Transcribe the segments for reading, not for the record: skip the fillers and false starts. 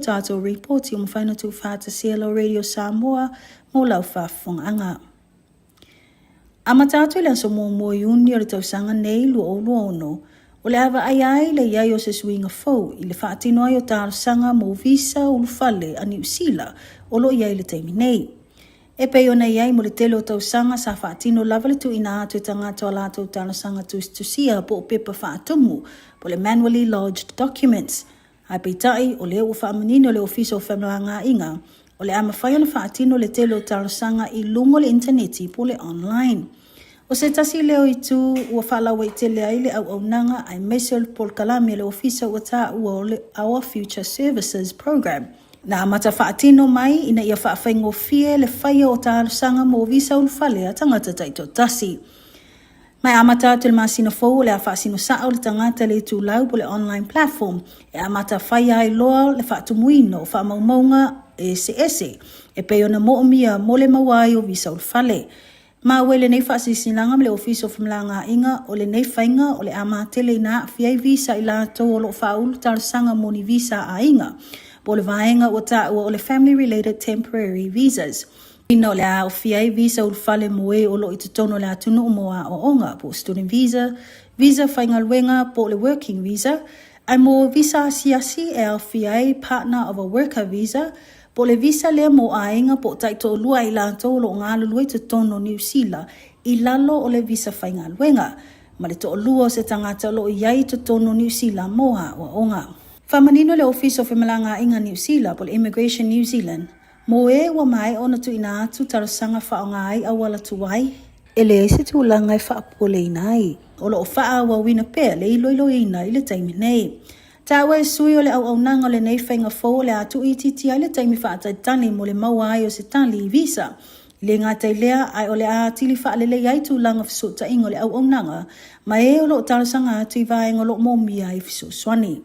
tātou reporti o mwhaina tu whāta Cielo Radio Samoa mō lau whaafonga. A matatu le so mo yuni o le tausanga nei lu o luono, o le awa ai le iai o se suinga fau i le whaatino ai o tārsanga mo visa o lufale a New Zealand o lo iai le teimi nei. E pei ona iai mo le tele o tausanga sa whaatino lava le tu ina atu tangata o lātou tārsanga tusia po o pepa whaatumu po le manually lodged documents. Ai pei tai o le o whaamanino le ofiso o whamlanga inga o le ama whai ona whaatino le tele o tārsanga i lungo le interneti po le online. O se tasi leo i tu ua whaalawa i tele ai le au nanga ai mesel pol kalame le ofisa ua tā ua o le Our Future Services Program. Na amata whaatino mai ina ia whaawhaingo fie le whaia o tārsanga mo visa ulfale a tangata taito tasi. Mai amata atu le masina fau le a whaasino saa o le tangata le tu lau po le online platform e amata whaia ai loa le whaatumuino o whaamaumaunga ese. E peiona moomia mo le mawai o visa ulfale. Ma wele nei whaasisinanga me le ofiso whamlanga inga o le nei whainga o le ama tele ina fiai visa i lātou o lo whaulu tārsanga moni visa a inga. Po le vaenga o ta o le family related temporary visas. Ino le a o fiai visa ulfale moe o lo i tutono le atunu moa o onga po student visa, visa whainga luenga po le working visa, ai mo visa asiasi e a fiai partner of a worker visa, po le visa lea mo ainga po taito lua i lātou lo ngā lului tutono New Zealand i lalo o le visa whainga luenga. Ma le to lua se tangata lo iai tutono New Zealand moa o onga. Whamanino le ofiso whamalanga inga New Zealand po le Immigration New Zealand. Mo e wa mai ona tu ina atu tarasanga whaonga ai awala tuwai. E le eise tu langa i whaapole inai. O lo o whaa wa wina pea le ilo ina i le taimi nei. Tawa e sui o le au nanga o le nei whainga fau le atu i titi ai le taimi whaatai mo le maua ai o se tali i visa. Le ngātai lea ai o le a tili whaalele iai tu langa fisota ingo le au nanga. Ma e o lo tarasanga atu i vaenga o lo momia i fiso swani.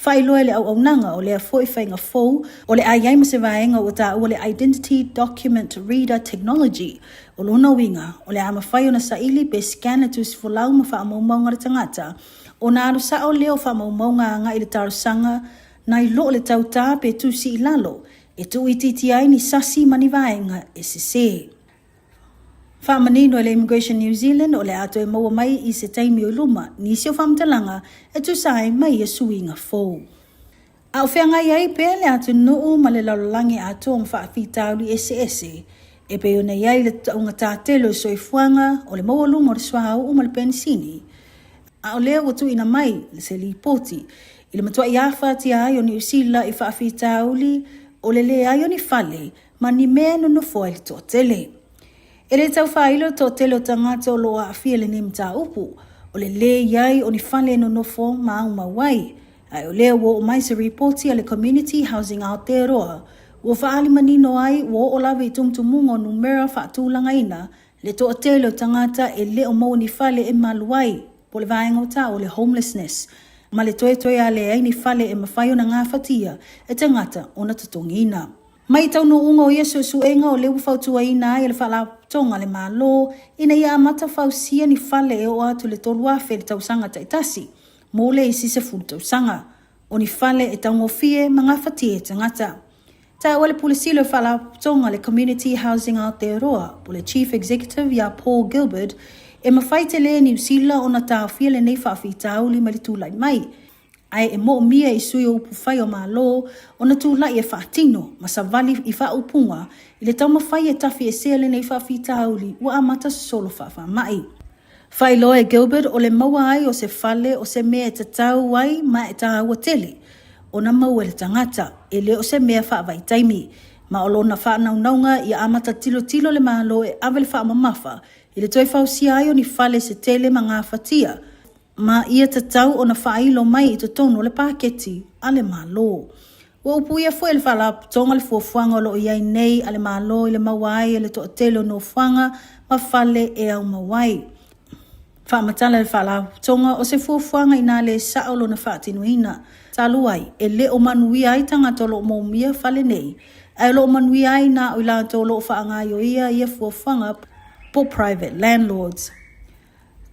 Whailoa le au nanga o le a foi whainga fau o le a iai ma se vaenga o ta o le Identity Document Reader Technology o lona winga o le ama whai o na saili pe scanner tu si folau ma wha maunga tangata o na alu sa o leo wha maunga anga i le tarusanga na i lo le tauta pe tu si ilalo e tu i titi ai ni sasi mani vaenga e se se. Whamanino le Immigration New Zealand o le ato e maua mai i se taimi o luma ni si o whamtalanga e tu sai mai e suinga fau. A o whianga iai pēr le ato nuu ma le lalolangi ato ang whaafitauli ese. E pe o na iai le taunga tātelo so i fuanga o le maua luma o le swahau o ma le pensini. A o lea watu ina mai le se li poti. I le matua i awhati ai o New Zealand i whaafitauli o le ai o ni fale ma ni mea no foil to tele. E le tau whailo to telo tangata o loa a fia le nemi tā upu, o le iai o ni whale no nofo mauma wai. Ai o lea wo o mai se reporti a le Community Housing Aotearoa, wo whaali manino ai wo o lawe i tumtumungo numera whaatulanga ina, le to telo tangata e le o mau ni whale e maluai, po le vaenga o tā o le homelessness, ma le toe a le ai ni whale e mawhaio na ngā whatia e tangata o na tutongina. Mai tau no unga o Yesu suenga o leu whautua ina e le whala tonga le malo, ina ia amata whausia ni whale e o atu le tolua fe le tausanga taitasi, mo le isi se fulu tausanga, o ni whale e taungo fie mga whatie tangata. Ta wale pulisilo whala tonga le Community Housing Aotearoa, po le Chief Executive ia Paul Gilbert, e mawhaite le New Zealand o na tau fia le nei whaafitauli ma le tūlai mai, ai e mo mia i sui o upu whai o malo o na tūlai e whaatino ma sa vali i wha upunga i le tau mawhai e tafi e sele nei whaafitauli ua amata solo whaafa mai. Whai loa e Gilbert o le maua ai o se whale o se mea e tatau ai ma e taha ua tele o na maua le tangata e le o se mea whaavai taimi ma o lona whaanaunaunga i amata tilo le malo e awele whaamamafa i le toi whausia ai o ni whale se tele ma ngā whatia ma ia tatau o na whailo mai i totono le paketi ale malo. Wa upu ia fue le whala tonga le fuafuanga o lo iai nei ale malo i le mawai e le to telo no fuanga ma whale e au mawai. Whaamatala le whala tonga o se fuafuanga ina le saolo na whaatinuina. Taluai e le o manui ai tangata lo maumia whale nei. Ai lo manui ai na o ila to lo whaangai o ia fuafuanga po private landlords.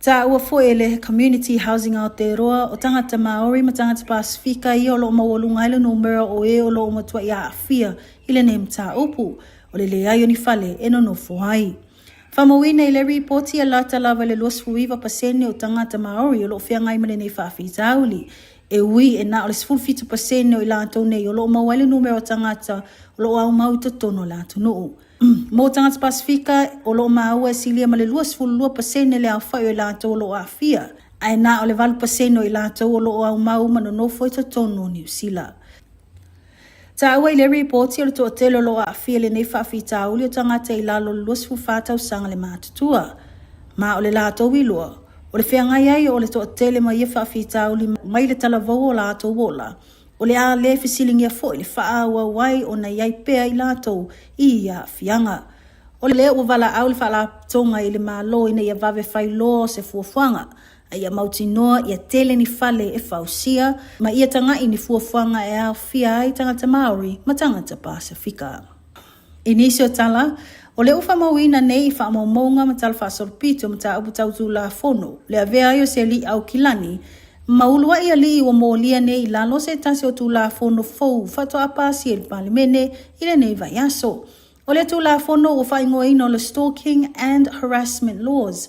Ta ua foe le community housing Aotearoa o tangata Maori ma tangata Pasifika i o lo mawalunga ile numera o e o lo matua ia afia ile ne mta upu o le ayo ni fale eno no fuhai. Whamawina i le reporti a lata lava le luasfuiva pasene o tangata Maori o lo whiangai male nei whawhita Aouli. E ui e na o le 50% o i lato nei o lo mawale numera o tangata o lo au mauta tono lato nuu. Mo tangata Pasifika o lo maua e silia ma le 2% le au whai o i lato o lo afia. Ai na o le 2% o i lato o lo au mau manonofo i tono New Zealand. Ta awa i le reporti o le toa telo lo afia le nei whawhita Aouli o tangata i lalo le 2 sanga le mātutua. Ma o le lato wilua. O le whiangai ai o le toa tele mai e whawhita Aouli mai le talavau o lato wola. O le a le fisilingi a fo i le whaawa wai o na iai pea i lato i ia whianga. O le o wala au le whala tonga i le malo ina ia vave whailo se fuafuanga. A ia mauti noa ia tele ni fale e whausia ma ia tanga i ni fuafuanga e au whia ai tangata Maori ma tangata Pasifika. Inisio tala, o le ufa mawina nei wha maumonga ma tala whasorpito ma ta uputautu la fono. Le avea ayo se li au kilani, maulua ia li wa molia nei lalo se tasi o tu la fono fou fato apasi el palimene ile nei vayaso. O le tu la fono o whaingoa ino le stalking and harassment laws.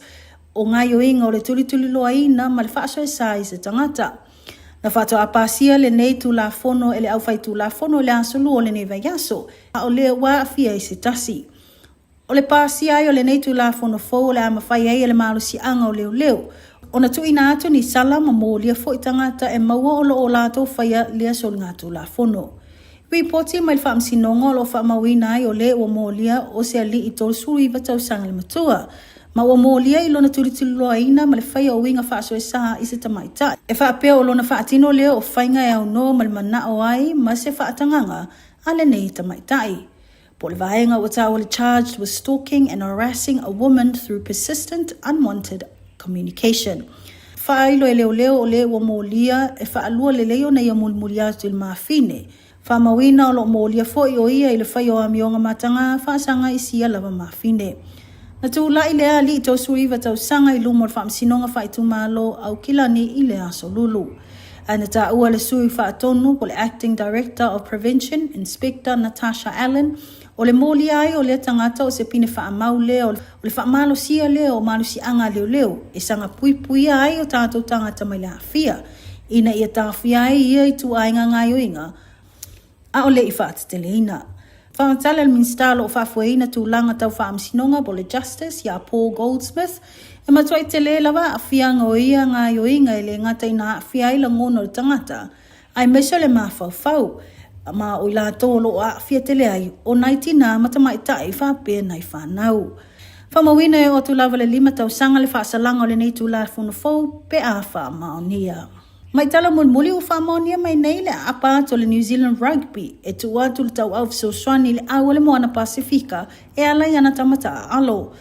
O ngayo inga o le tuli loa ina ma le whaaso e sai se tangata. Na fato apasia le nei tu la fono ele au fai tu la fono le asolu o le nei vayaso. O le wa afia i se tasi. O le pasi ai o le nei tu la fono fo le ama fai ai le malu si anga o leo. O na tu ina atu ni sala ma mo lia fo i tangata e maua o lo o lato fai lia sol ngā tu la fono. Reporti mai le whaamsinonga o lo whaamawina ai o le o mo lia o se ali i tol suri vatau sanga le matua. Ma ua molia i lona tulitiloa ina ma le whaia o winga whaaso e saha i se tamaita. E whaapea o lona whaatino leo o whainga e au no ma le mana o ai ma se whaatanganga a le nei tamaitai. Po le vaenga o tau le charged with stalking and harassing a woman through persistent, unwanted communication. Whailo e leo o le ua molia e whaalua le leo na ia mulmulia atu il maafine. Whamawina o lo molia fo i o ia i le whaia o amionga matanga whaasanga i sia lava maafine. Na tu la ile ali i tau suiva tau sanga i lumo wha msinonga wha i tu malo au kilani i le aso lulu. Ana ta ua le sui wha atonu po le Acting Director of Prevention, Inspector Natasha Allen, o le moli ai o le tangata o se pine wha amau leo, o le wha malo sia leo o malo si anga leo, e sanga pui ai o tātou tangata mai le hawhia. Ina ia tāwhia ai ia i tu ainga ngai o inga, a o le i wha atatele ina. Whamatala al minstalo o whafuaina tūlanga tau whaamsinonga po le Justice ia Paul Goldsmith e matua i te le lawa a whianga o ia ngā i o inga i le ngata i nā whia ila ngono le tangata ai meso le mawhau ma o ila tolo a whia tele ai o naiti nā matamai tai whapea nai whanau. Whamawina e o tu lava le 5 tau sanga le whaasalanga o le nei tūla whunafou pe a whaamaonia. Mai tala mulmuli u whamonia mai nei le apa to le New Zealand Rugby e tu atu le tau au fisoswani le awa le moana Pasifika e ala i ana tamata alo.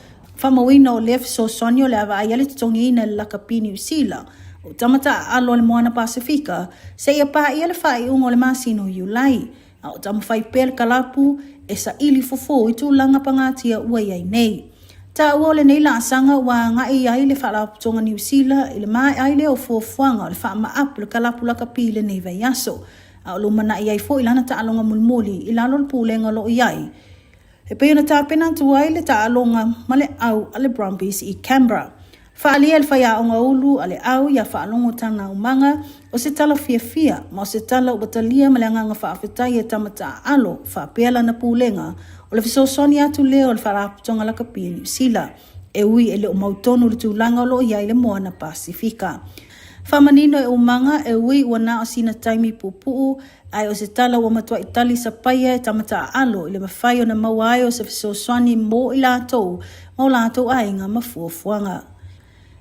Whamawina o le fisoswani o le awa ai ale tutongi ina le lakapi New Zealand o tamata alo le moana Pasifika se ia pa i ale whai ungo le masino Iulai a o tamawhai pel kalapu e sa ili fofo i tu langa pangatia ua iai nei. Ta ua le nei la sanga wa ngai ai le whaalaputonga New Zealand i le mai ai le o fuafuanga o le wha maapu le kalapu laka pile nei vai aso. A o lumana i ai fo ilana ta alonga mulmuli i lalo le pūlenga lo iai. E peo na tāpena tu ai le ta alonga ma le au a le Brumbies i Canberra. Whaalia le whaia o ngaulu a le au ia whaalongo tana umanga o se tala fia ma o se tala o batalia ma le anganga whaafetai e tamata alo whaapela na pūlenga o le fisosoni atu leo le whalaputonga laka pia New Zealand e ui e le o mautonu le tūlanga lo iai le moana Pasifika. Whamanino e umanga e ui ua na o sina taimi pupuu ai o se tala ua matua itali sa paia e tamata alo i le mawhai o na mawai o se fisosoni mo i lātou ma o lātou ainga mafuafuanga.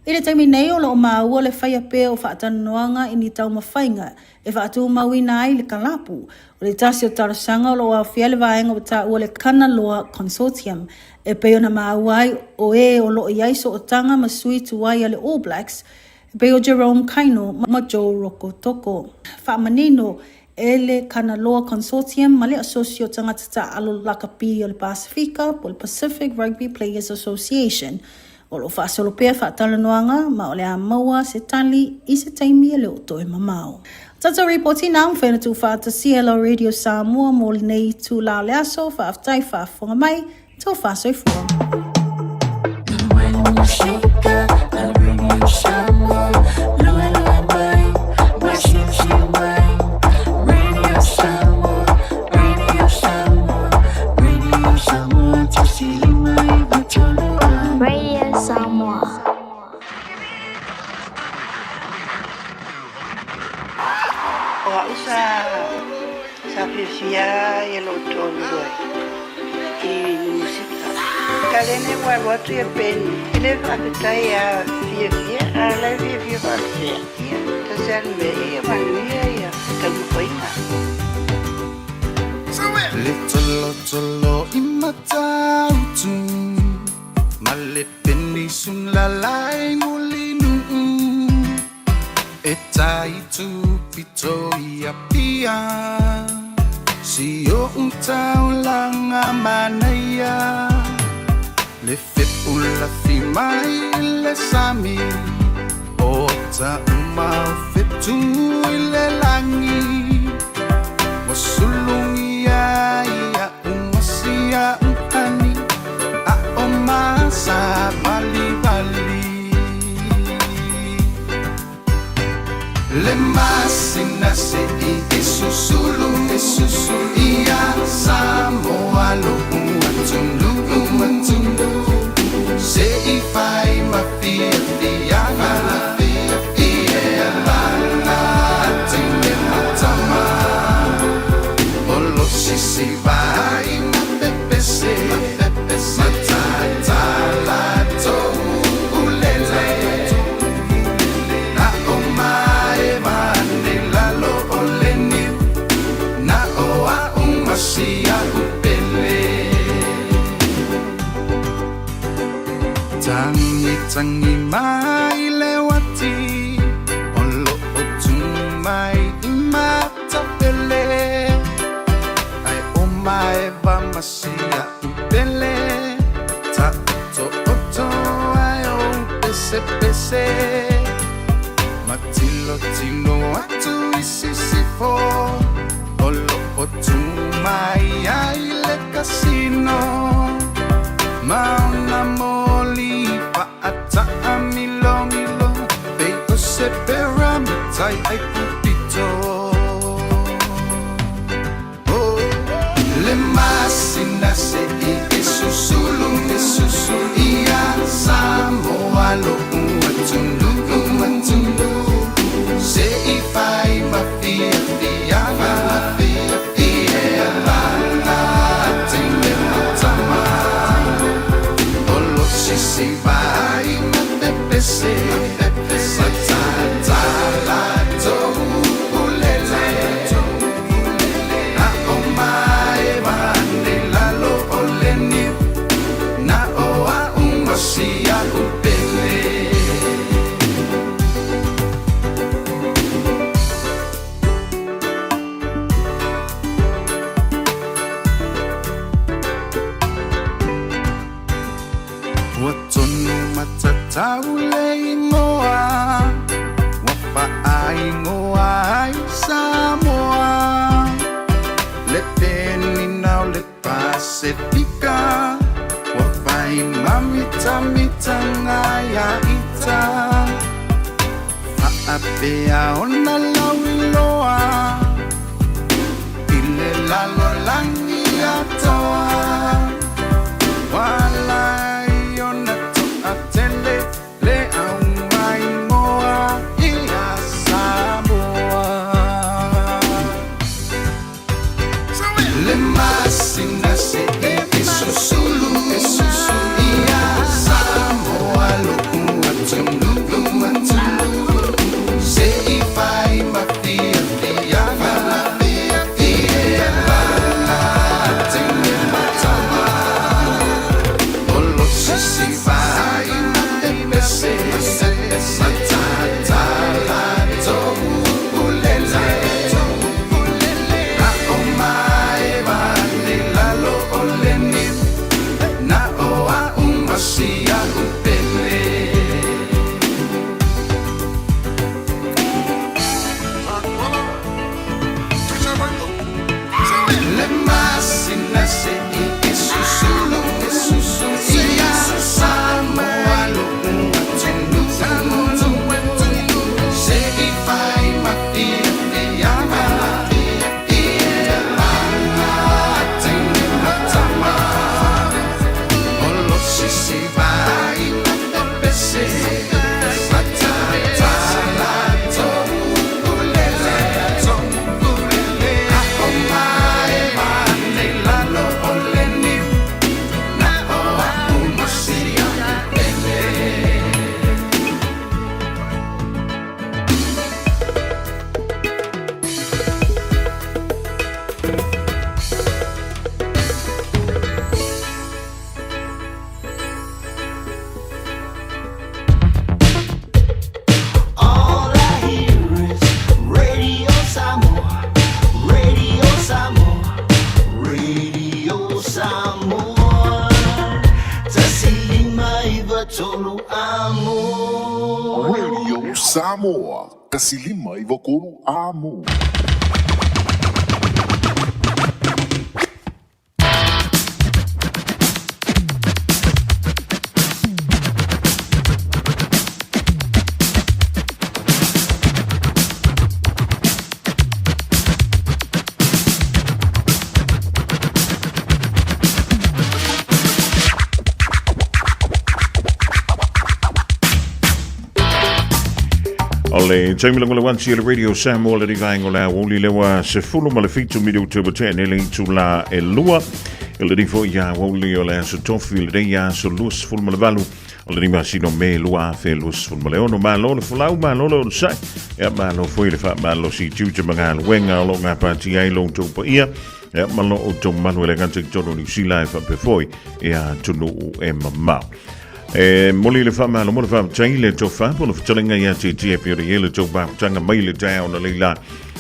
I le taimi nei o lo maua le whaia pēo whaatanoanga i ni tau mawhainga e whaatu mawina ai le kalapu o le tasi o tarasanga o lo a whiale vaenga o ta ua le Kanaloa Consortium e pēo na mauai o e o lo iai so o tanga masui tuai a le All Blacks e pēo Jerome Kaino ma Joe Roko Toko. Whaamanino e le Kanaloa Consortium ma le asosio tangata ta alo lakapi o le Pasifika po le Pacific Rugby Players Association O lo whaasolopea whaatalanoanga ma o le a maua se tali I se taimia le o toi mamau. Tata reporti nang whena tu whaatasia lo Radio Samoa mo le nei tu lao le aso whaaftai whaafonga mai tō whaasoi fua. When you shake up, Radio Samoa, loa loa mai, washing she mai. Radio Samoa, Radio Samoa, Radio Samoa, tasili mai, batolua. Radio Samoa. Oa usa sa fifia e lo tolu I musika. Kalene wa watu ya peni. Ile fakitai ya fifia ala fifia fakia. Tasalme ya manuia ya kamukoina. Little imatautu malepeni sun lalai mulinu etai tu pito ia pia sio untau langa manaya le fepula fi mai le sami ota umau fetu ile langi wasulungia ia umasia unkani a omasa bali bali le masina se isusulu ia Samoa lo umatundu se ifai mafia dianga ia lana tenge matama olo sisi vai mapepese matata lato ulele na omae mane lalo oleni na oa umasia upele tangi mai lewati olo otumai imatapele ai omae va masia upele ta oto ai o pese matilo tino atu isisifo olo otumai ai le casino Mauna moli paata amilo Bei ose peramitai ai pupito Le masina se isusulu ia Samoa lo umatundu Se ifai mafia fianga Ia lana tenge matama Sisi vai mapepese matata lato ulele na omae mane lalo oleni na oa umasia upele Watonu matatau ingoa Wapa ingoa ai Samoa Lepeni nau le Pasifika Wapa imamita ngaya ita Faapea ona lauiloa Ile lalo langi atoa Walai Atele le aumai ngoa ia Samoa Le masina se isusulu ia Samoa lo umatundu se ifai mafia fianga ia lana tenge matama olo sisi vai mapepese matata lato ulele na omae mane lalo ole tolu amo. Radio Samoa, kasilima ivokolu amo. Ole taimila ngula wansi ele radio Samoa le rivae ngola Aoauli lewa se fulu ma le fitu midu te batene le itu la e lua ele rifo ya Aoauli o le aso tofi le rei aso luas fulu ma le valu o le rima sino me lua fe luas fulu ma le ono ma lo le fulau ma lo le sai ya ma lo foi le fa ma lo si tiuta mga luenga o lo ngā pati ai lo tau pa ia ya ma lo o tau manu ele gante tono ni sila e fa pe foi e a tunu e mamau. Moli le fama lo mo fama chaile to fa po le ftalinga ya ti pe le to ba tanga mai le down le la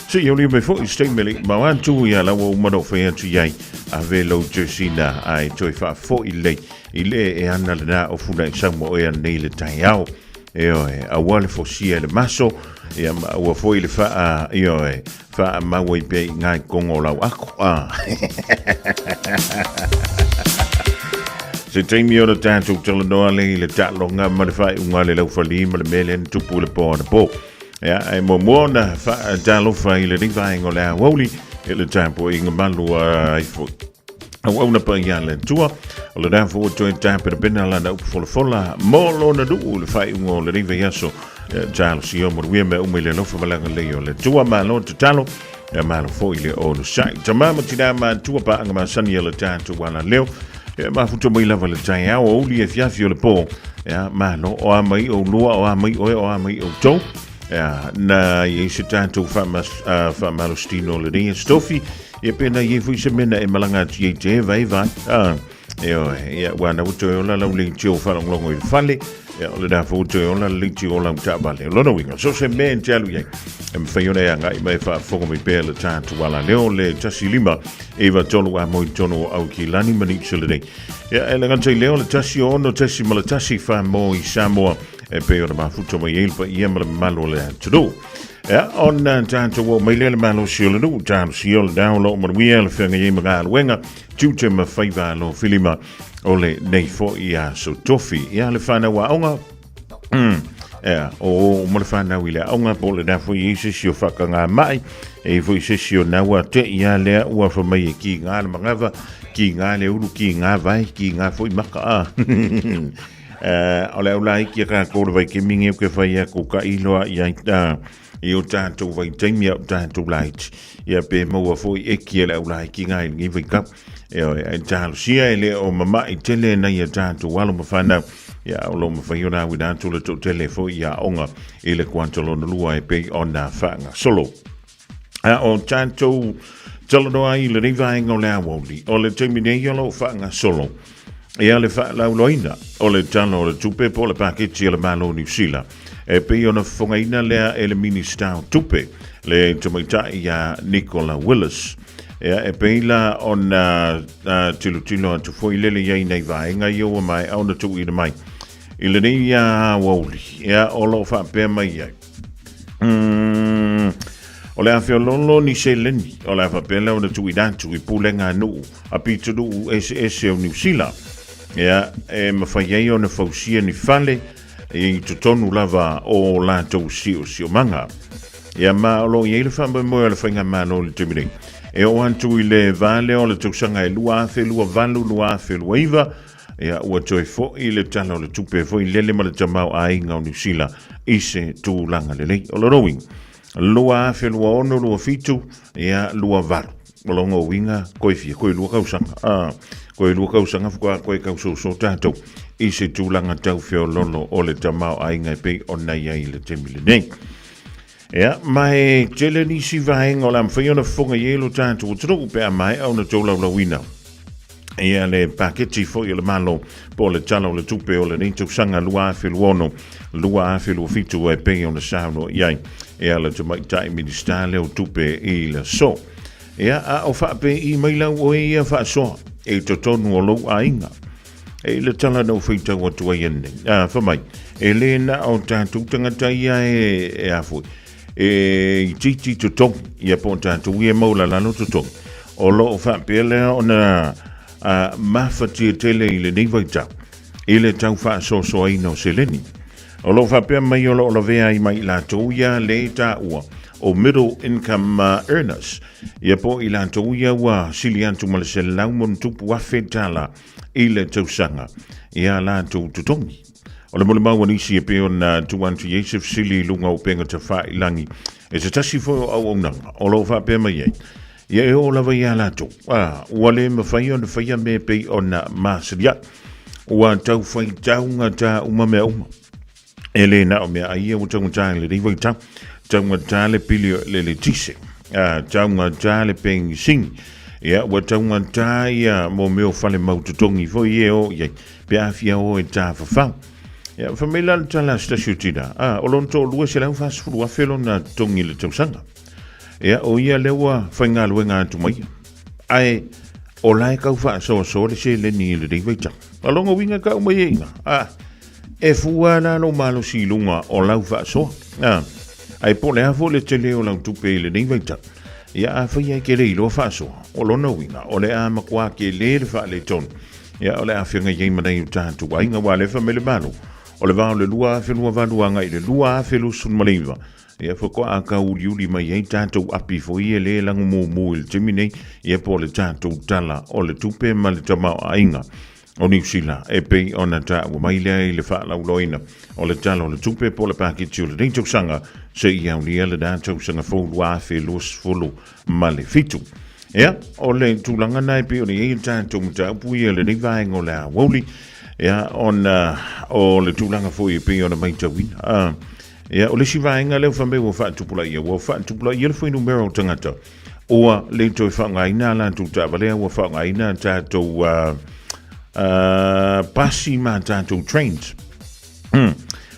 si yo le fo stay meli ma wan tu ya la wo mo do fe ti yai ave lo jesina ai to fa fo ile e ana le na o funa sa mo e nei le taiao a wale fo si le maso e o fo ile fa fa ma wo pe ngai kongo la ako Se taimi o na tātou talanoa le tālonga marifai unga le lau whali ma le mele tupu le pō na pō. E mo mōna tālofa i le rivai ngo le Aoauli e le tāpo i ngā malu ai fo. Au na pa ia le tua o le rāwha o toi tāpera pena la na upu fola mō lo na duu le whai unga o le rivai aso tālo si o moruia me ume le lofa malanga le o le tua ma lo te talo e ma lo fo i le o no sai. Tamama tina ma tua pa anga ma sani le tātou wala leo ma futo mai lava le tai Aoauli e fiafi o le pō ma no o amai o lua o amai o amai o tau na i se tātou whamalostino le ringa stofi e pena i fui se mena e malanga ti e te vai wana uto e ola lau le tio whalonglongo i whale o le dafa uto e ola le tio ola utabale lona winga so se men te alu iai e mwhaiona e anga i mai whafonga mi pēr le tātou wala leo le tasi lima e wa tonu a moi tono au ki lani mani sile nei e le gantai leo le tasi ono tasi ma le tasi wha mo i Samoa e pēr ma futo mai eilpa i ema le malo le tudu on tātou o mai le malo si o le nu tātou si o le download ma wia le whianga i mga aluenga tūte ma whaiva lo filima o le nei fo i a so tofi i a le whana wa onga o mo le whana i le onga po le na fo i se si o whakanga mai e fo i se si o nawa te i a lea ua whamai e ki ngā le mangava ki ngā le uru ki ngā vai ki ngā fo i maka o le aulai ki a ka kore vai ke mingi o ke whai a ko ka iloa i a i o tātou vai taimi au tātou lait ia pe maua fo i eki e le aulai ki ngā i ngi vai kap e tālo sia e le o mama i tele na ia tātou walo mawhanau ia o lo mawhaiona awi tātou le tō tele fo i a onga i le kuantolo na lua e pei o nā whaanga solo o tātou talanoa i le rivai ngau le Aoauli o le taimi nei o lo whaanga solo ia le whaalau loina o le talo o le tupe po le paketi le malo New Zealand e pei ona whangaina lea e le minister tupe le tamaitai a Nicola Willis e pei la ona tilo atu foi lele iai nei vaenga i oa mai au na tu i mai i le nei a Aoauli o lo whapea mai iai o le awhiololo ni se leni o le whapea leo na tu i datu i pulenga nuu a pito nuu ese o New Zealand e mawhaiei o na fausia ni fale i tutonu lava o la tau sio manga ia ma o lo i le whamba mo le whainga mano le timini e o antu i le vale o le tausanga e lua afe lua valu lua afe lua iwa ia ua toi fo i le tala o le tupe fo i lele ma le tamau a inga o New Zealand i se tūlanga le lei o le rowing lua afe lua ono lua fitu ia lua valu o longa o winga koe fia koe lua kausanga koe lua kausanga fukua koe kausoso tātou i se tūlanga tau whio lolo o le tamau a inga e pei o nei ai le temile nei mai tele ni si vaenga o la mwhaiona whonga ielo tātou o tanoku pe a mai au na tōlau lawina ia le paketi fo i le malo po le tala o le tupe o le nintau sanga lua afe luono lua afe lua fitu e pei o na sauno iai ia le tamaitai minister leo tupe i le so ia a o whape i mailau o ia wha soa e totonu o lou a inga e le tala no feita wa tua yene fa mai e le na o tātou tangata ia e afoi e titi tutong ia po tātou ia maula lano tutong o lo o whapele o na mawhati tele i le neivaita i le tau whaasoso ai no seleni o lo whapea mai o lo vea i mai la touia le ta ua o middle income earners ia po i la touia ua siliantu ma le se laumon tupu afe tala i le tausanga ia la tutongi o le mole maua nisi e peo na tuantu Yesef sili lunga o penga ta wha i langi e se tasi fo au nanga o lo whapea mai ei ia e o lawa ia la tau ua le mawhai o na whaia me pei o na maasiria ua tau whai taunga ta uma mea uma e le na o mea aia o taunga ta le riwa i tau taunga ta le pili le tise taunga ta le pengi sing ia ua taunga ta ia mo meo whale maututongi fo i e o iei pe afia o e ta whawhau ia whamela le tala stasio tina o lonto lua se lau whasfuru a whelo na tongi le tausanga ia o ia lewa whainga luenga atu mai ai o lai kau whaasoa le se le ni le riwa i tau alonga winga kau mai e inga e fuana no malo si lunga o lau whaasoa ai po le hafo le tele o lau tupe le nei vaita ia a whaia ke le ilo whaasoa o lona winga o le a makua ke le wha le ton ia o le a whianga iei manai u tātu wa inga wa le whamele manu o le vao le lua a whenua vanuanga i le lua a whelu sun maleiva ia whako a ka uri mai ei tātou api fo i le langu mō il temine ia po le tātou tala o le tupe ma le tamau a inga o New Zealand e pei ona ta wa mai le le fa la loina o le tala o le tupe po le pakiti o le dei sanga se ia uni le da sanga fo lua fe los folo male fitu ia o le tulanga nai pe o ni ta muta pui le ni vai ngo la Aoauli ia ona o le tulanga fo i pe ona mai tawin ia o le sivainga le fa me wo fa tupula ia le fo numero tangata o le to fa ngai na la tu ta vale wo fa ngai na ta to pasi ma tātou trains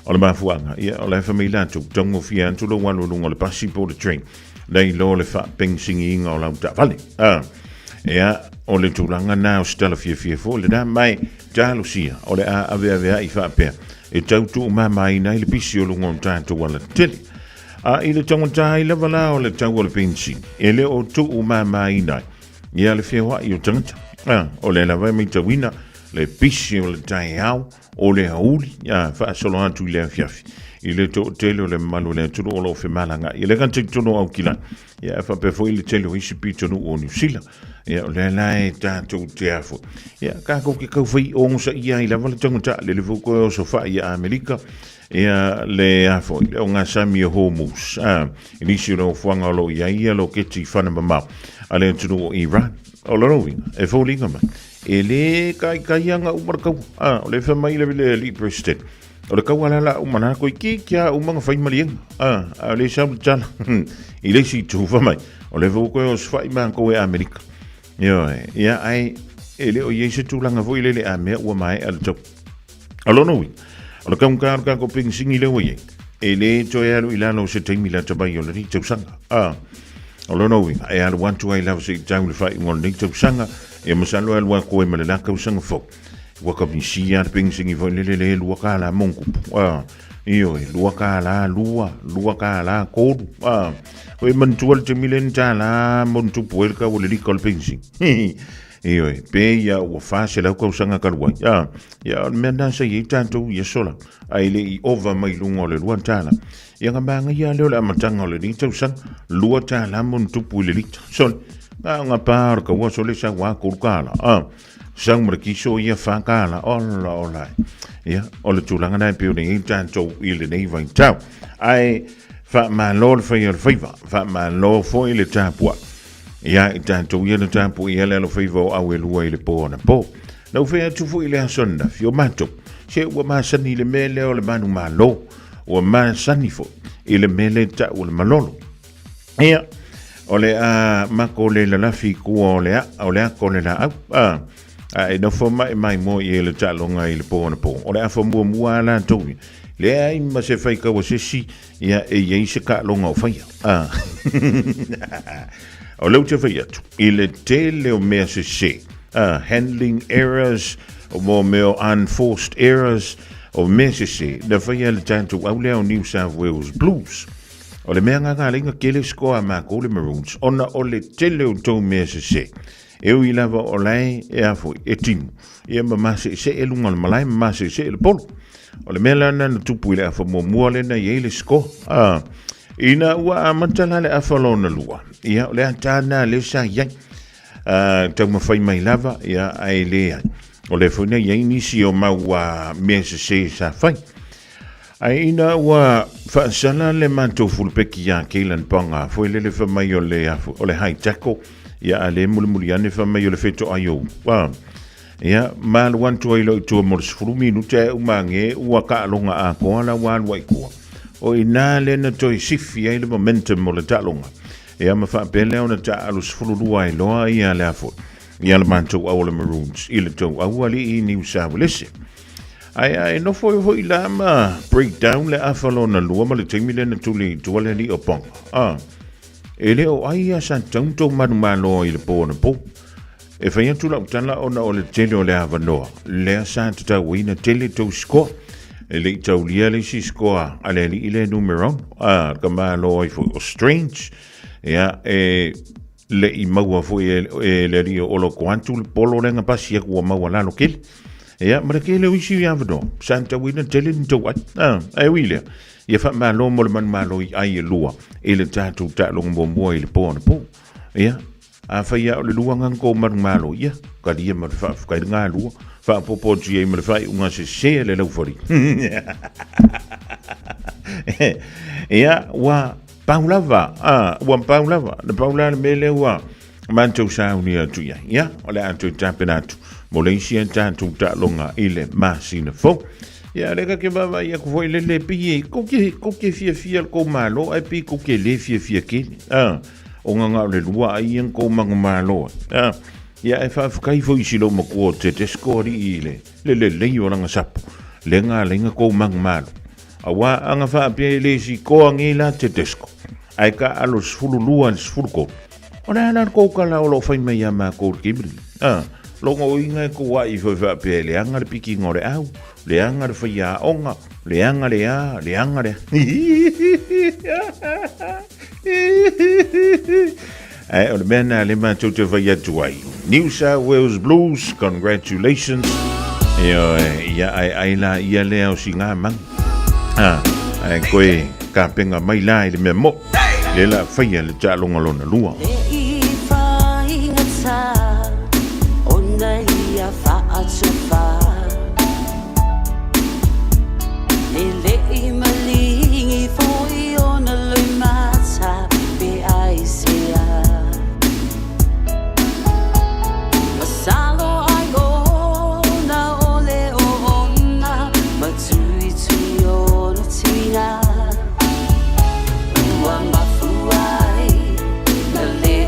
o le mafuanga ia o le familia tu tongo fia tu lo walo lungo le pasi po le train nei lo le fa pensingi inga o lau ta vale ia o le tulanga na o stala fia fo le da mai talo sia o le ave i fa pe e tau tu ma mai nei le pisi o lungo tātou wala tele i le tongo tai le vala o le tau o le pensi e le o tu ma mai nei ia le fia wa i o tangata o le lava mai tawina le pisi o le tai au o le Aouli fa solo atu le fiafi i le to tele o le malu le tulu o lo fe malanga i le kan te tono au kila ia fa pe foi le tele o isi pito no o New Zealand ia o le lai tātou te afo ia ka ko ki kau fai o ngosa ia i lava le tangata le fuko o sofa ia Amerika ia le afo o ngā sami o homus inisi o fuanga lo ia lo keti whana mamau a le tulu o Iran o lo rowing e fo linga mai e le kai anga umarkau o le whamai le li president o le kau ala umana koi ki kia umanga whai marienga a le sau tala i le si tu whamai o le voko o swai maa koe Amerika ia ai e le o iese tūlanga voi le a mea ua mai ala tau alono wi o le kaunga ka ko ping singi le wai e le toi alu ilano se teimi la tabai o le ni tau sanga alono wi e alu wantu ai lava se tau le whai ngol ni tau sanga e masalo alwa ko e malala ka usanga fo wa ka bisia ping singi vo le lua ka la monku io lua ka la ko o e mantual te milen ta la montu puel ka o le likol ping sing io pe ya o fa se la ka usanga ka lua ya mena se i tanto ye sola ai le i over mai lungo le lua tala ya nga banga ya le la matanga le ni tau sang lua ta la montu puel le sol nga par ka wa sole sa wa kurkala sang merkiso ia fakala ola ia o le tulanga na pe ni tanto ile nei vai tau ai fa ma lol fa il fiva fa ma lo fo ile tapua ia tanto ia le tapu ia le fiva au e lua ile po na po no fe tu fu ile sonda fio mato se wa ma sani le mele o le manu malo o ma sani fo ile mele ta o le malolo ia o le a mako le la fi ku o le a ko le la e no fo mai mo i le talonga i le po na po o le a fo mua la to le ai ma se fai ka o se si ia e ye se ka longa o fai o le te fai atu i le tele o mea se handling errors, o mo meo unforced errors, o mesese, na whaia le tanto au leo New South Wales Blues. O le mea ngā linga kele skoa ma ko le Maroons, ona o le tele o tau mesese. Eo I lava o lai e afo e timu. Ia mamase se e lunga le malai, mamase se e le polo. O le mea lana na tupu I le afo mua le na ye le skoa. Ina ua amantala le afalona lua. Ia o le atana le sa iai. Tau mawhai mai lava, ia ai lea. O le fwina iai nisi o maua mesese sa whai. Ai ina ua whaasala le mantou fulpeki ia keilan panga. Fwoi le whamai o le hai tako. Ia a le mulimuli ane whamai o le wheto ai o. Ia malu wantu ai lau tua moris furumi nuta umange ua ka alonga a koa la walu ai koa. O ina le na toi sifi ai le momentum o le talonga. Ia mawha pele o na ta alus furulua ai loa ia le afo. Ia le mantou au le Maroons. I le tau au ali I New South Wales. Ai no foi la ma breakdown le afalona lua ma le taimi le na tuli tuale li o ponga. Ele o ai a san tanto manumalo I le pōna pō. E whaia tula utala ona o le tele o le avanoa. Lea sa tata wina tele tau skoa. E le tau lia le si skoa a le li ile numero. Ka malo I fo o strange. Ia le I maua fo e le rio olo kuantu le polo renga pasi e kua maua lalo kele. Ia, mara ke le wisi avanoa. Santa wina tele ni tau at. Ai wile. Ia wha malo mo le man malo I ai e lua. E le tātou tālonga mua I le pōna pō. Ia. A whaia o le lua ngango maru malo. Ia. Ka lia ma le wha whakai ngā lua. Wha popo tia I ma le whai unga se sea le laufari. Ia. Wa paulava. Wa paulava. Le paulava me le ua. Mantou sauni atu ia. Ia. O le atu tapenatu. Mo le isi tātou tālonga I le masina fo. Ia leka ke baba ia ko foi le pie ko ke fia ko malo ai pi ko ke le fia ke o nga le lua ai en ko mang malo ia e fa kai foi silo mo ko te skori ile le o nga sap le nga ko mang malo awa anga fa pe le si ko ngila te desko ai ka alos fulu luan furko ona na ko kala o lo fai mai ama ko kibri longo inga ko wa I fa pe le anga le piki ngore au le anga le fia onga le anga le ai o le mena le mantou te fia tuai New South Wales Blues congratulations ia ai la ia le au singa mang ai koe ka penga mai la le memo le la fia le talonga lona lua Mafuai, na le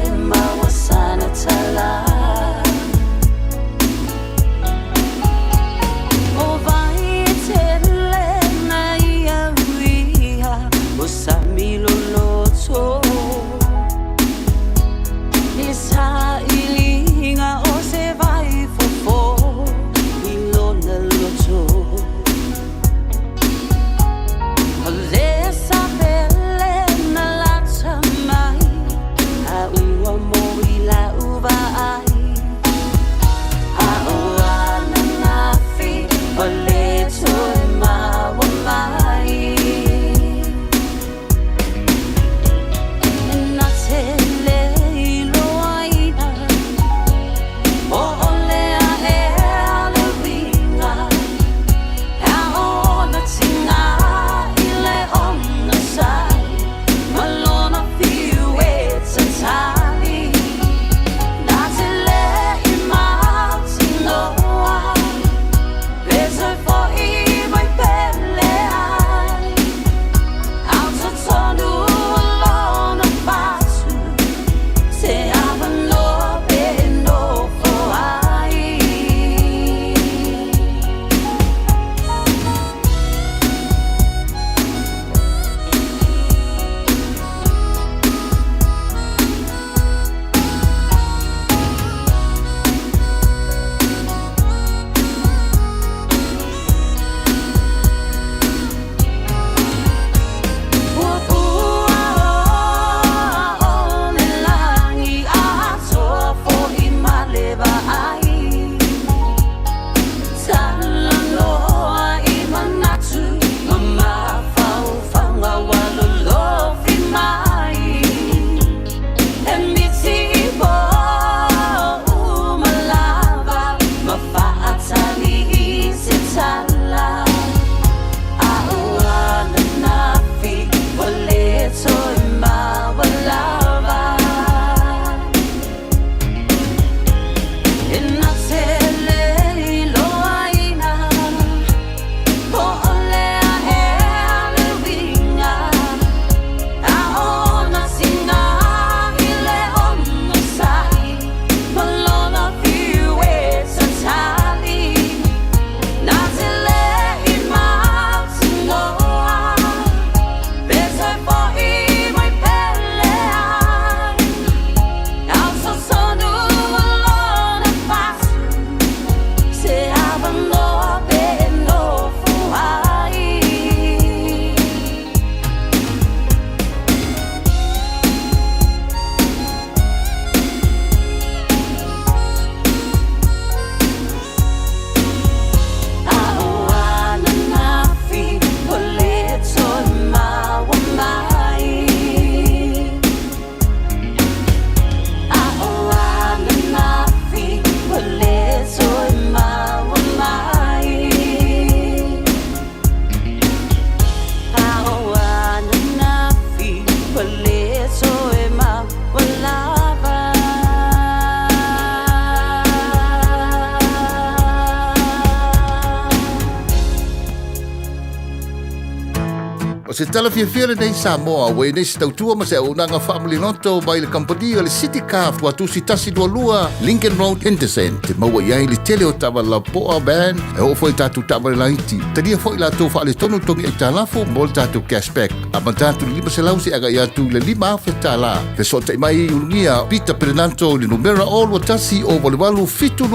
se tala fia nei Samoa, we nei stautua ma se unanga family noto mai le compagnia le City Car wa tu si tasi lua Lincoln Road Henderson. Te maua iai le tele o tawa la poa ban, e o foi tatu tawa la iti. Tadia foi la tu fa le tonu tongi e talafo, mol tatu cashback. Ama tatu lima se lausi aga ia tu le lima fe tala. Fe sota mai ulungia, pita perenanto le numera o lua tasi o walewalu fitu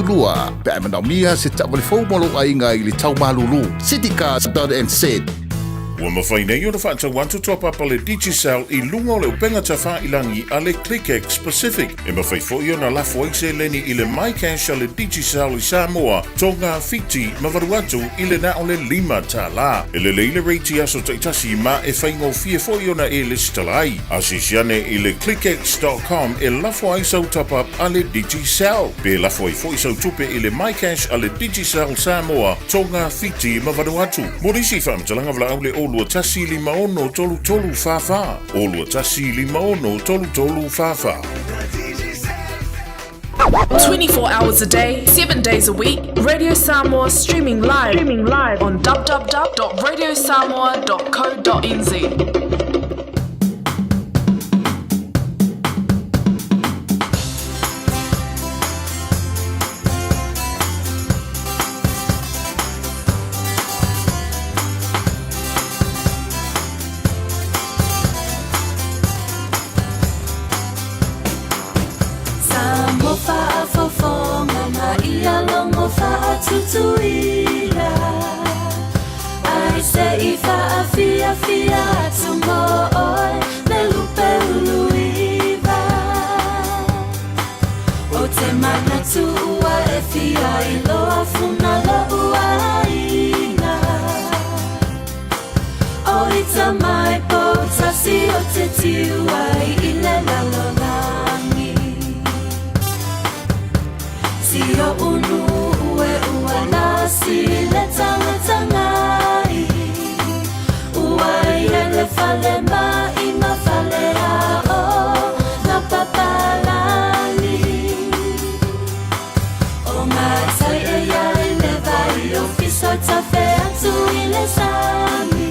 lua. Pe amana mia se tawa le fau molo ainga i le tau malulu. City Car done and said. Ua mawhai nei o na whaata wantu top-up le Digicel i lunga o le upenga ta whailangi a le ClickX Pacific. E mawhai fo i o na lafo eise leni i le MyCash a le Digicel i Samoa, tonga fiti mawaruatu i le na o le lima ta la. E le leile reiti aso taitasi ma e whaingo fie fo i o na e listalai. Asisiane i le clickx.com e lafo aisau top-up a le Digicel. Pe lafo i fo i sau tupe i le MyCash a le Digicel Samoa, tonga fiti mawaruatu. Morisi whamtalanga vla au le o lua tasi lima ono tolu fafa. O lua tasi lima ono tolu fafa. 24 hours a day, 7 days a week. Radio Samoa streaming live on www.radiosamoa.co.nz. Tutuila, I say if I fia tomorrow, le lupe uluiva. O te mana tua e fia iloa funa la uaina. O ita mai pota si o te tiwai ile lalonangi. Si o unu si le tangai uai ele fale mai ma fale o na papalani o matai e ia le vai o fiso ta fe atu ile sami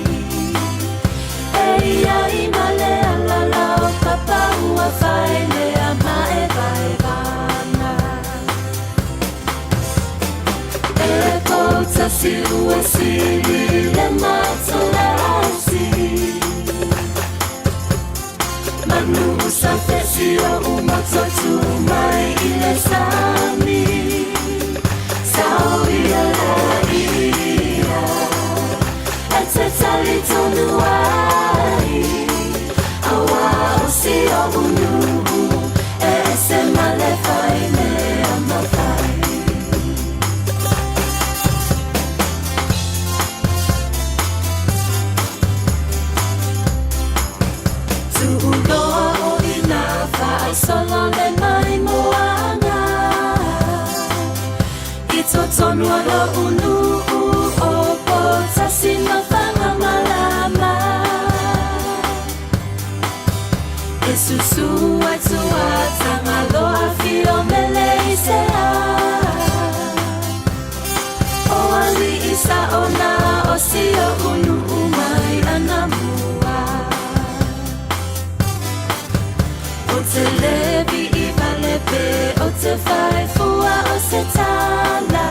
e ia i male ala la o papa ua fai le ama e vai si ua si le matolasi manu usafe si o umatotu mai ile sami sao ia la ia ete tali tonu ai awa o si o unu e se male fai me amafai. Solo le mai moana Ito tonua lo unu o pota sima fanga malama E susu ai tua tanga loa fio mele isea O ali isa ona o sio unu umai anamua O te levi I valepe, o te whai fua o se tala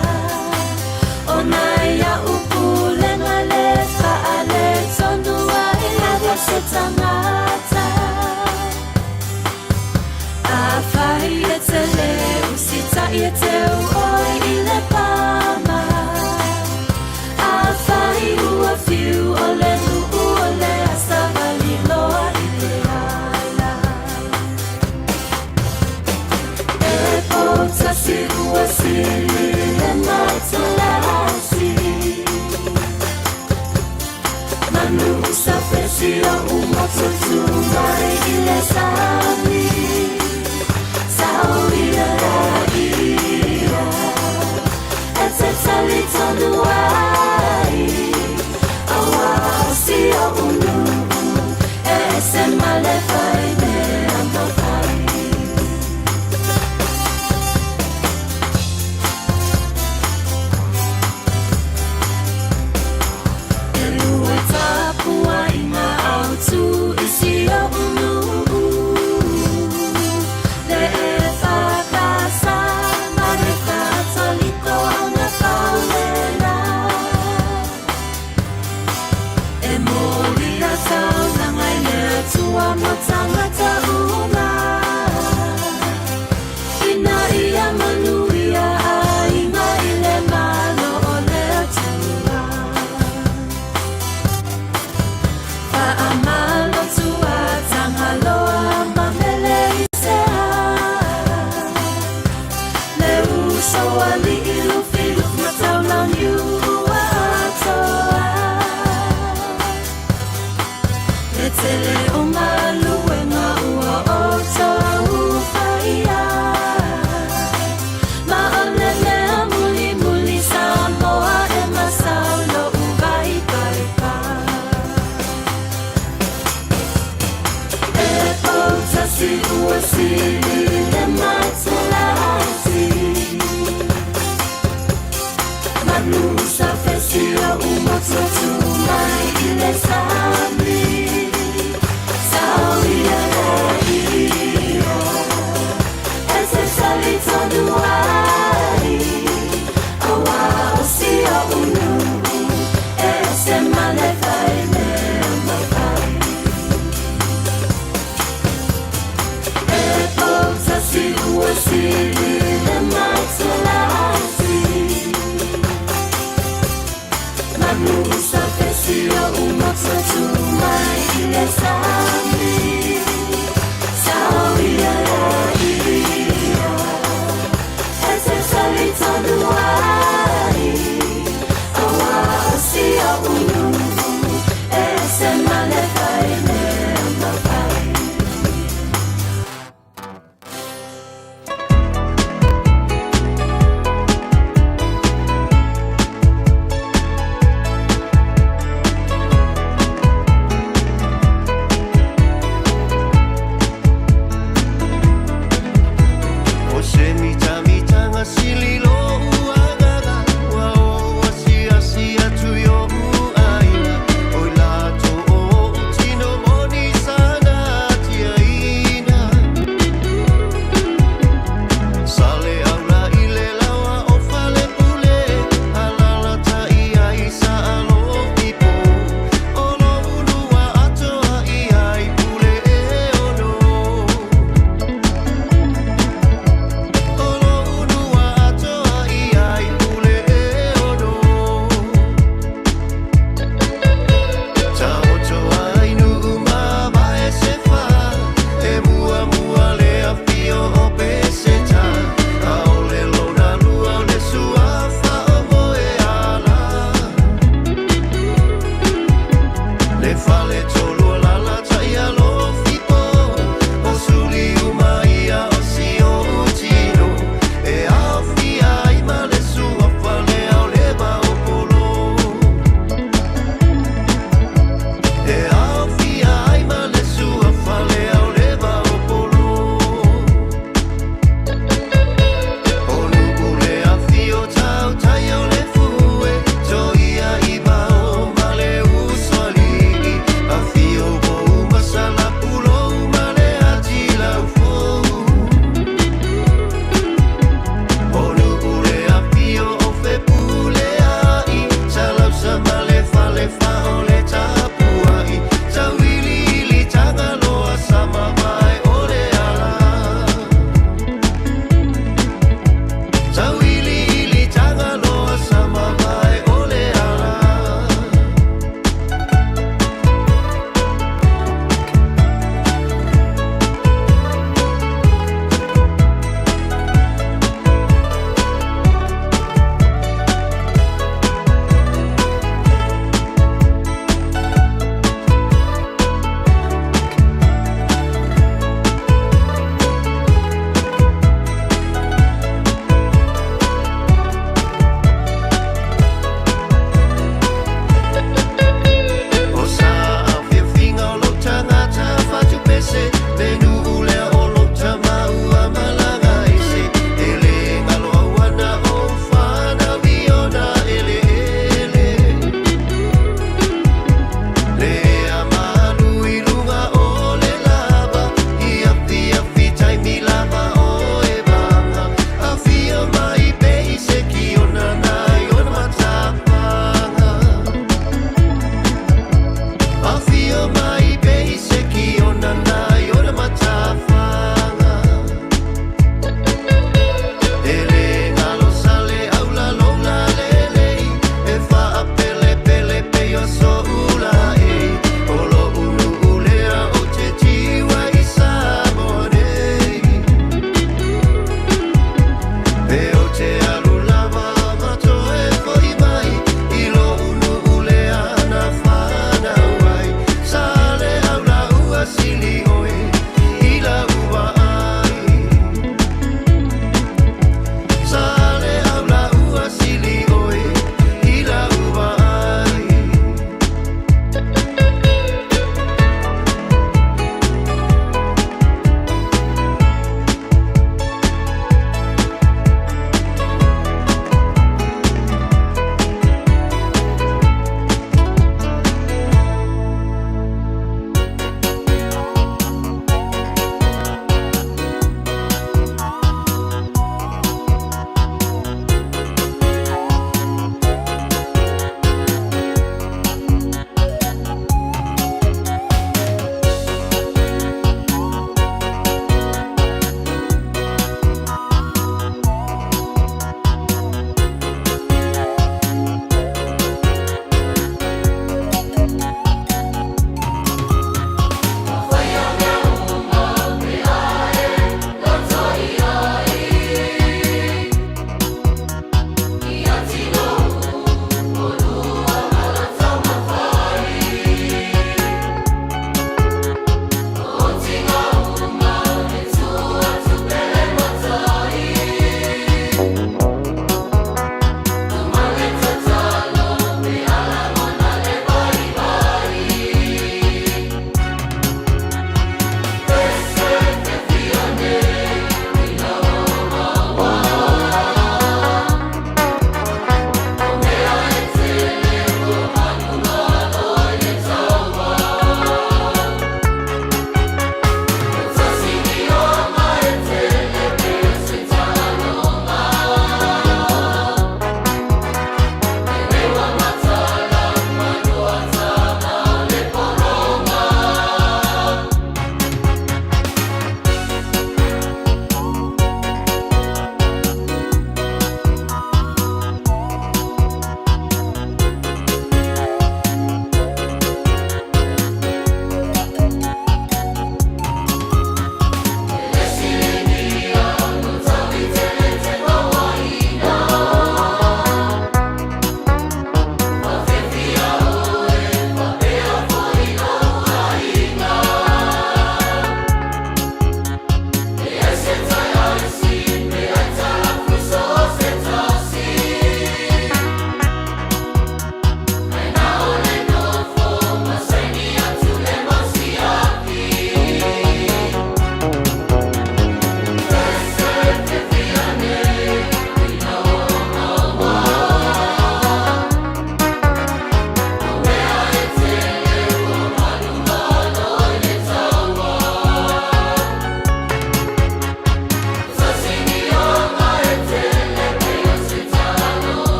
O nai a upu lenga le whaale tonua I lawa se tangata A whai e te le usita I e te uoi I le pama A whai ua fiu o le nuu o le asavali loa I le si ua si le matolasi manu usafe si o umototu mai I le sami sao ia la ia e te tali tonu ai awa o si o unu e se male fai me amafai. Papua so ali ilu filu matau lang you atoa Letele o malu e ngā ua o tau whaia Ma ole mea muli muli Samoa e masau lo uwai pai pa E pau tasi ua sili le matulasi Manu sa fesira umototu mai i le sami Sauia ia E se salita duai Awa o sia unu E se male vai me mawai E pouta si ua sili le matulasi Manu sa fesira umototu mai i le sami Sauia ia E se salita duai Awa o sia unu E se male vai me mawai O se mita mita nga sili lo uaga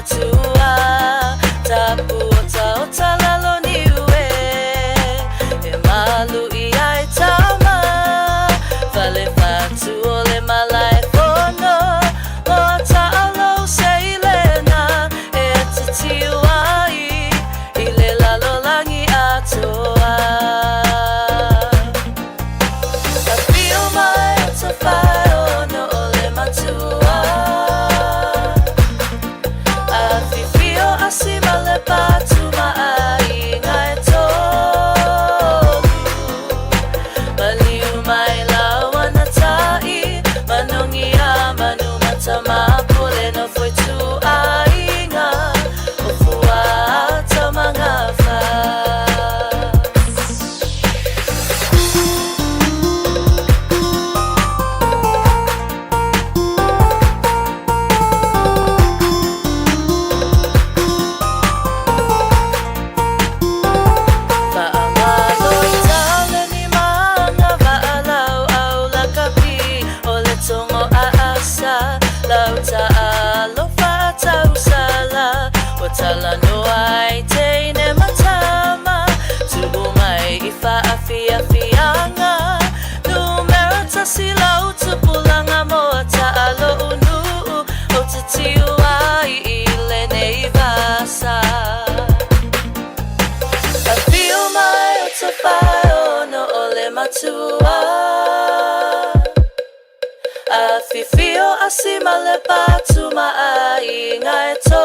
fatua tapu ota lalo niwe e malu ia tama vale fatu ole malai fono o talo seilena e titiwai ile lalo langi atoa I feel my fire no ole matua I feel asima le patu mai ngai to Maliu mai lawana tai manongia manu matama pole no foi tu ainga ofua tamangafa Tala no ai te ne matama tubu mai ifa afia fianga no merata sila utupulanga mo talo unu o titiwa ile nei vasa I feel my utafio no ole matua I feel asima le patu mai ngai to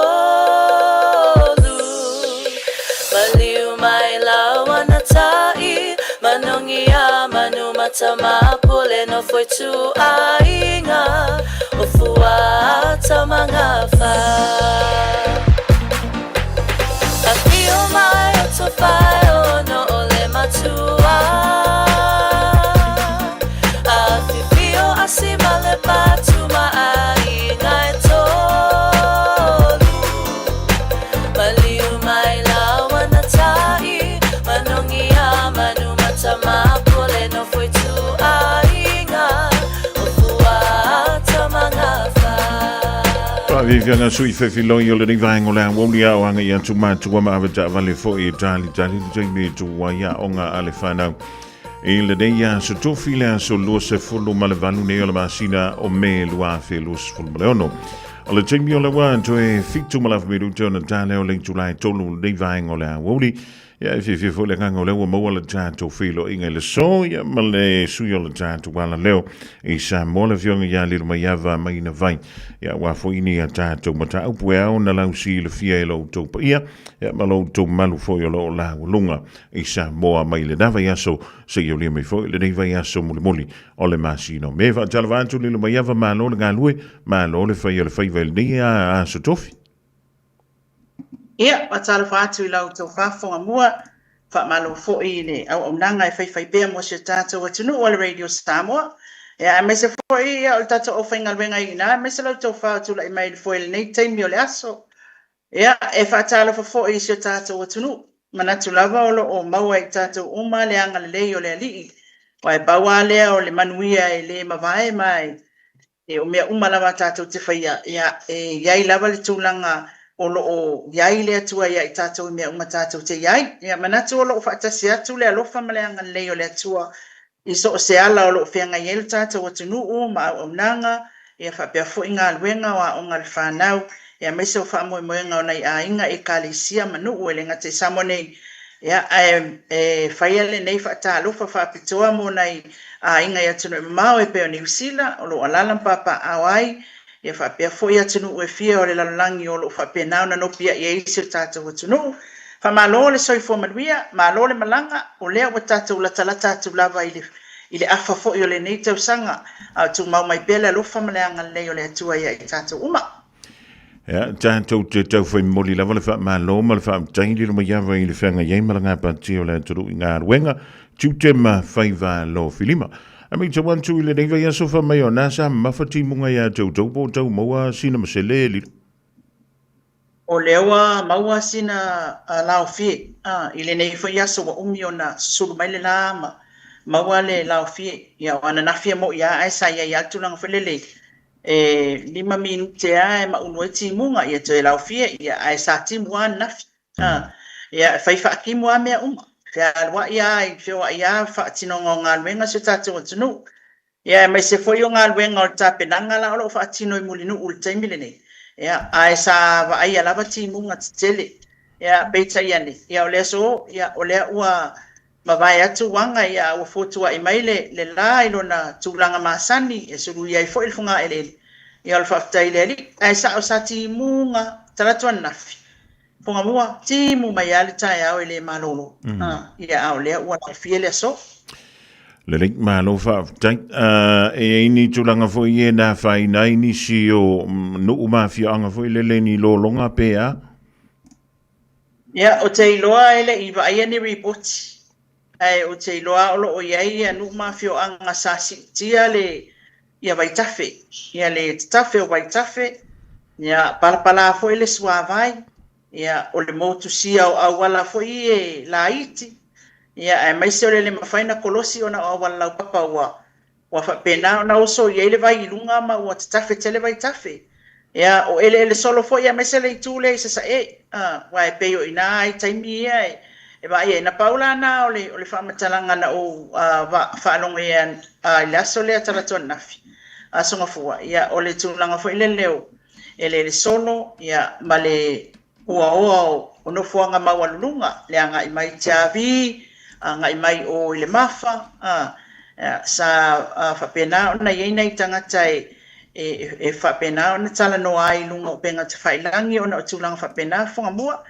mai lawana tai manongia manu matama pole no foi tu ainga ofua tamangafa I feel my autofile no ole matua I feel asima le patu mai ngai tolu Maliu mai lawana tai manongia manu matama pole no foi tu ainga ofua tamangafa Viviana sui fefilo yo le vango la woni ya wanga ya tuma tuma ma ava vale fo e tali tini tu ya onga alefana e le de ya so to fila so lo se fulu malvalu ne yo la masina o me lua felus fulu maleono Alle timi o le wa to e fitu malaf me ruto na tale o le July tolu le vango la woni ya if fo le kango le wo mo le tato filo inga le so ya male su yo le tato wala leo e sa mo le fionga ya le ma yava mai na vai ya wa fo ini ya tato mata upwea na la usi le fielo to pa ya malo to malu fo yo lo la lunga e sa mo mai le dava ya so se yo le me fo le dava ya so muli o le masino me va talvantu le ma yava malo le galue malo le fa yo le fa vel dia a so tofi Ia, watala whātu I lau tau Fofogamua, whamalo fo'i ne au nanga e whai pēr mo se tātou atunu o le Radio Samoa. Ia, me se fo'i ia o le tātou o whainga wenga I ngā, me se lau tau whātu lai mai le fo'i le nei teimi o le aso. Ia, e whātala fo'i se tātou atunu, manatu lava o lo o maua I tātou uma le anga le lei o le alii. Wai baua lea o le manuia e le mawai mai, e o mea uma lava tātou te whaia, ia, e iai lava le tūlanga o lo o iai le atua ia I tātou mea uma tātou te iai. Ia manatu o lo o whaatasi atu le alofa maleanga lei o le atua I so o se ala o lo o whianga ielu tātou o tunu o ma au nanga. Ia whapea fo inga aluenga wa o ngal whanau. Ia mese o whaamoe moenga o nei a inga e kālesia manu o le ngate samonei. Ia e whaiale nei whaata alofa whaapitoa mo nei a inga ia tunu mao e peo New Zealand o lo alalam papa Aoauli. Ia whapea foi atunu e fia o le lalangi o lo whapea nao na nopia I eisi o tātou atunu. Whamalo le soifo manuia, malo le malanga, o lea wa tātou la talata atu lava I le afa foi o le nei tau sanga, a tu mau mai pele alo whamaleanga lei o le atua ia I tātou uma. Ja, tātou te tau whai moli lava le wha malo, ma le wha taili lo mai awa I le whanga iei maranga pati o le aturu I ngā ruenga, tūtema whaiva lo filima. I mean, one two le dei vai so fa mai ona sa mafati munga ya tau po tau maua sina masele li. O lewa maua sina lao fi I le nei foi aso wa umi ona sulu mai le lama maua le lao fi ia ana nafia mo ia ai sa ia tulanga felele 5 minute ai ma unu timunga ia te laufia ia ai sa timu anafi ia fai fa ki mo me uma fa wa ia i fa ia fa tinonga ngalwenga se tatu tunu ia mai se foi ngalwenga o tapenanga la lo fa tino mulinu ul taimile ne ia ai sa va ia lava timunga tele ia beita ia ni ia ole so ia ole ua mavai atu wanga ia ua fotua i maile le la ilona tulanga masani e suru ia i foi funga ele ia le faafetai le ali ai sa o sa timunga talatu anafi Fofogamua timu mai ale tai au ele malolo ia au le ua fie le so le link malo faafetai e ini tulanga foi e na fai nai ni si o no mafia anga foi le ni lolonga pea ia o te iloa ele i va ia ni report ai o te iloa o lo ia ia no mafia anga sa tia le ia vai tafe ia le tafe o vai tafe ia pala foi le suavai ia o le motu sia o awala foi e laiti ia ai mai se le mafaina kolosi ona o awala papa wa fa pena na oso ia le vai lunga ma o tafe tele vai tafe ia o ele solo foi ia mai se le tule se sa wa pe o ina ai taimi ia e vai e na paula na o le fa matalanga na o fa longa ia la sole tala tonafi asonga fua ia o le tulanga foi le leo ele solo ia male ua o no fuanga mawalunga le anga i mai tiavi anga i mai o le mafa sa fa pena ona ye nei tangata e fa pena ona tala no ai lunga o penga te failangi ona tulanga fa pena Fofogamua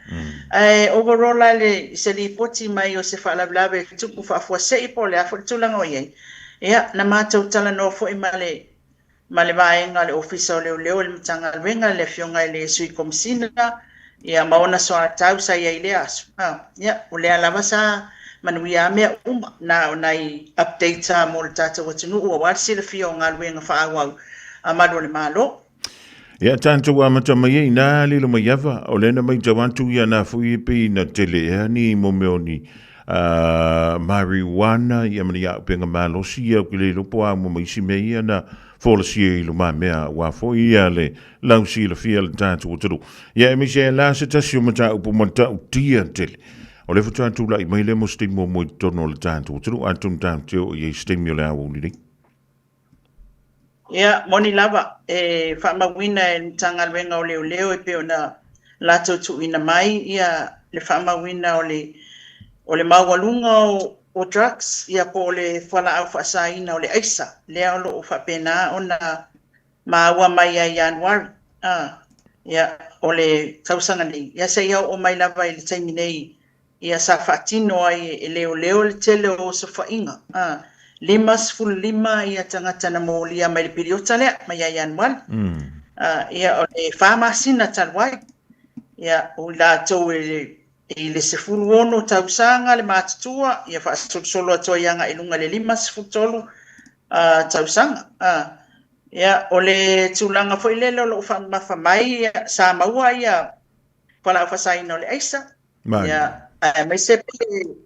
overall le se li poti mai o se fa lablave tupu fa fo se i po le afo tulanga o ye ia na mata tala no fo i male vaenga le ofisa o leo le mtanga venga le fionga le sui komsina ia maona so atau sa ia ile asu ia o le alava sa manuia me na onai update mo le tata watunu o watsi le fionga venga fa awa amado le malo ia tanto wa mata mai na lilo mai ava o le na mai jawantu ia na fui pe na tele ni momeoni marijuana ia maria penga malo sia ku le lopo a mo mai simei na Follow lo ma mea wa foi ia le lausi le fia le tatu o turu. Ia e mise la se tasi o mata upo mata u tia tele. O le futu la i mai le mo stimo mo i tono le tatu o turu antum tatu o i stimo le Aoauli ni. Ia moni lava e whamawina e tanga wenga o leo e pe ona lato tu ina mai ia le whamawina o le mawalunga o drugs ia po le fala au fasaina o le aisa le o fa pena ona maua mai ai Januari ia o le tausanga nei ia se ia o mai lava i le taimi nei ia sa fatino ai e leo le tele o so fainga 5 ia tangata na molia mai le periota le mai ai Januari ia o le famasina talwai ia o la to e le sefulu ono tausanga le matutua ia fa solo atoa ianga ilunga le 5 tausanga ia o le tulanga foi le lo fa mai Samoa ia pala fa sai no le aisa ia mai se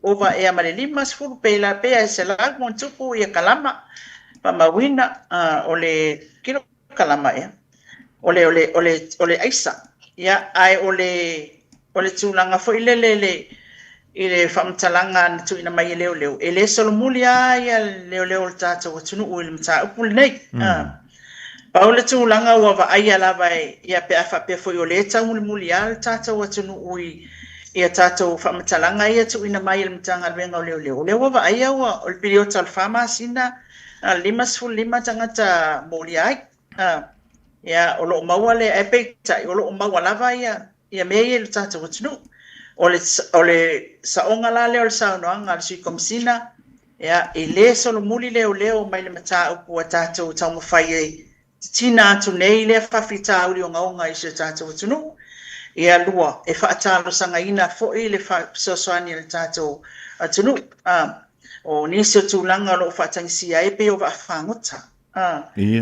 over e ma le 5 pe la pe se la mo tupu ia kalama pa mawina o le kilo kalama ia o le aisa ia ai o le tulanga foi le ile famtalanga tu ina mai leo ele solo mulia ia leo tata o tunu o mta upul nei paula tulanga wa va ia lava ia pe afa pe foi o le tau mulia tata o tunu o ia tata o famtalanga ia tu ina mai mtanga venga leo va ia o le periota fama sina 5 tangata mulia ia o lo mawale e pe tai o lo mawala va ia me le tata o tunu o le saonga la leo le saunoanga le sui komsina ia i le solo muli leo mai le mata upu tata o tau mawhai tina atu nei le whawhita uri o ngaonga i se tata o tunu ia lua e whaatalo sanga ina fo i le sosoani le tata o tunu o nisi o tūlanga lo whaatangisia e pe o whaafangota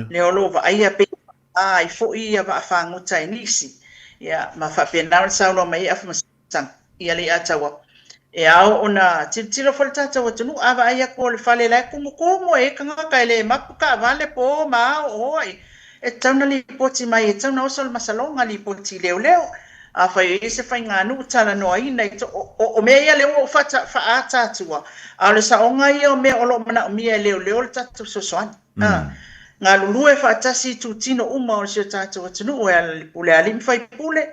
leo lo wa aia pe i fo i a whaafangota e nisi ia ma whapena le sauno mai afumasang ia le atawa e au ona titilo fo le tata o tunu ava aia ko le fale la kumu e kanga ka le mapuka vale po ma o e tauna li poti mai e tauna oso le masalonga li poti leo a fai e se fai ngā nu tala noa ina o mea ia leo o whaata atua a le saonga ia o mea olo mana o mea leo le tatu sosoani ngā lulu e whaatasi tu tino uma o le sio tatu atunu o le pule alim fai pule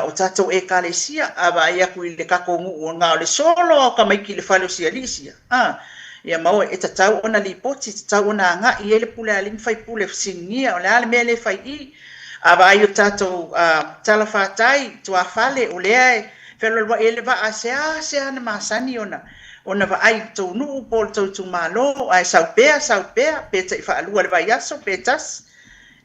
o tatu e kalesia a ba ia kui le kako ngu o ngā o le solo o ka maiki le whalo sia lisia ia mau e tatau ona li poti tatau ona nga i ele pule alim fai pule singia o le ale mea le fai i aba ai o tatou tala whātai tua whale o lea e whelolwa ele wa a sea na masani ona wa ai tau nuu pol tau tu malo ai saupea pe tai whaalua le vai aso pe tas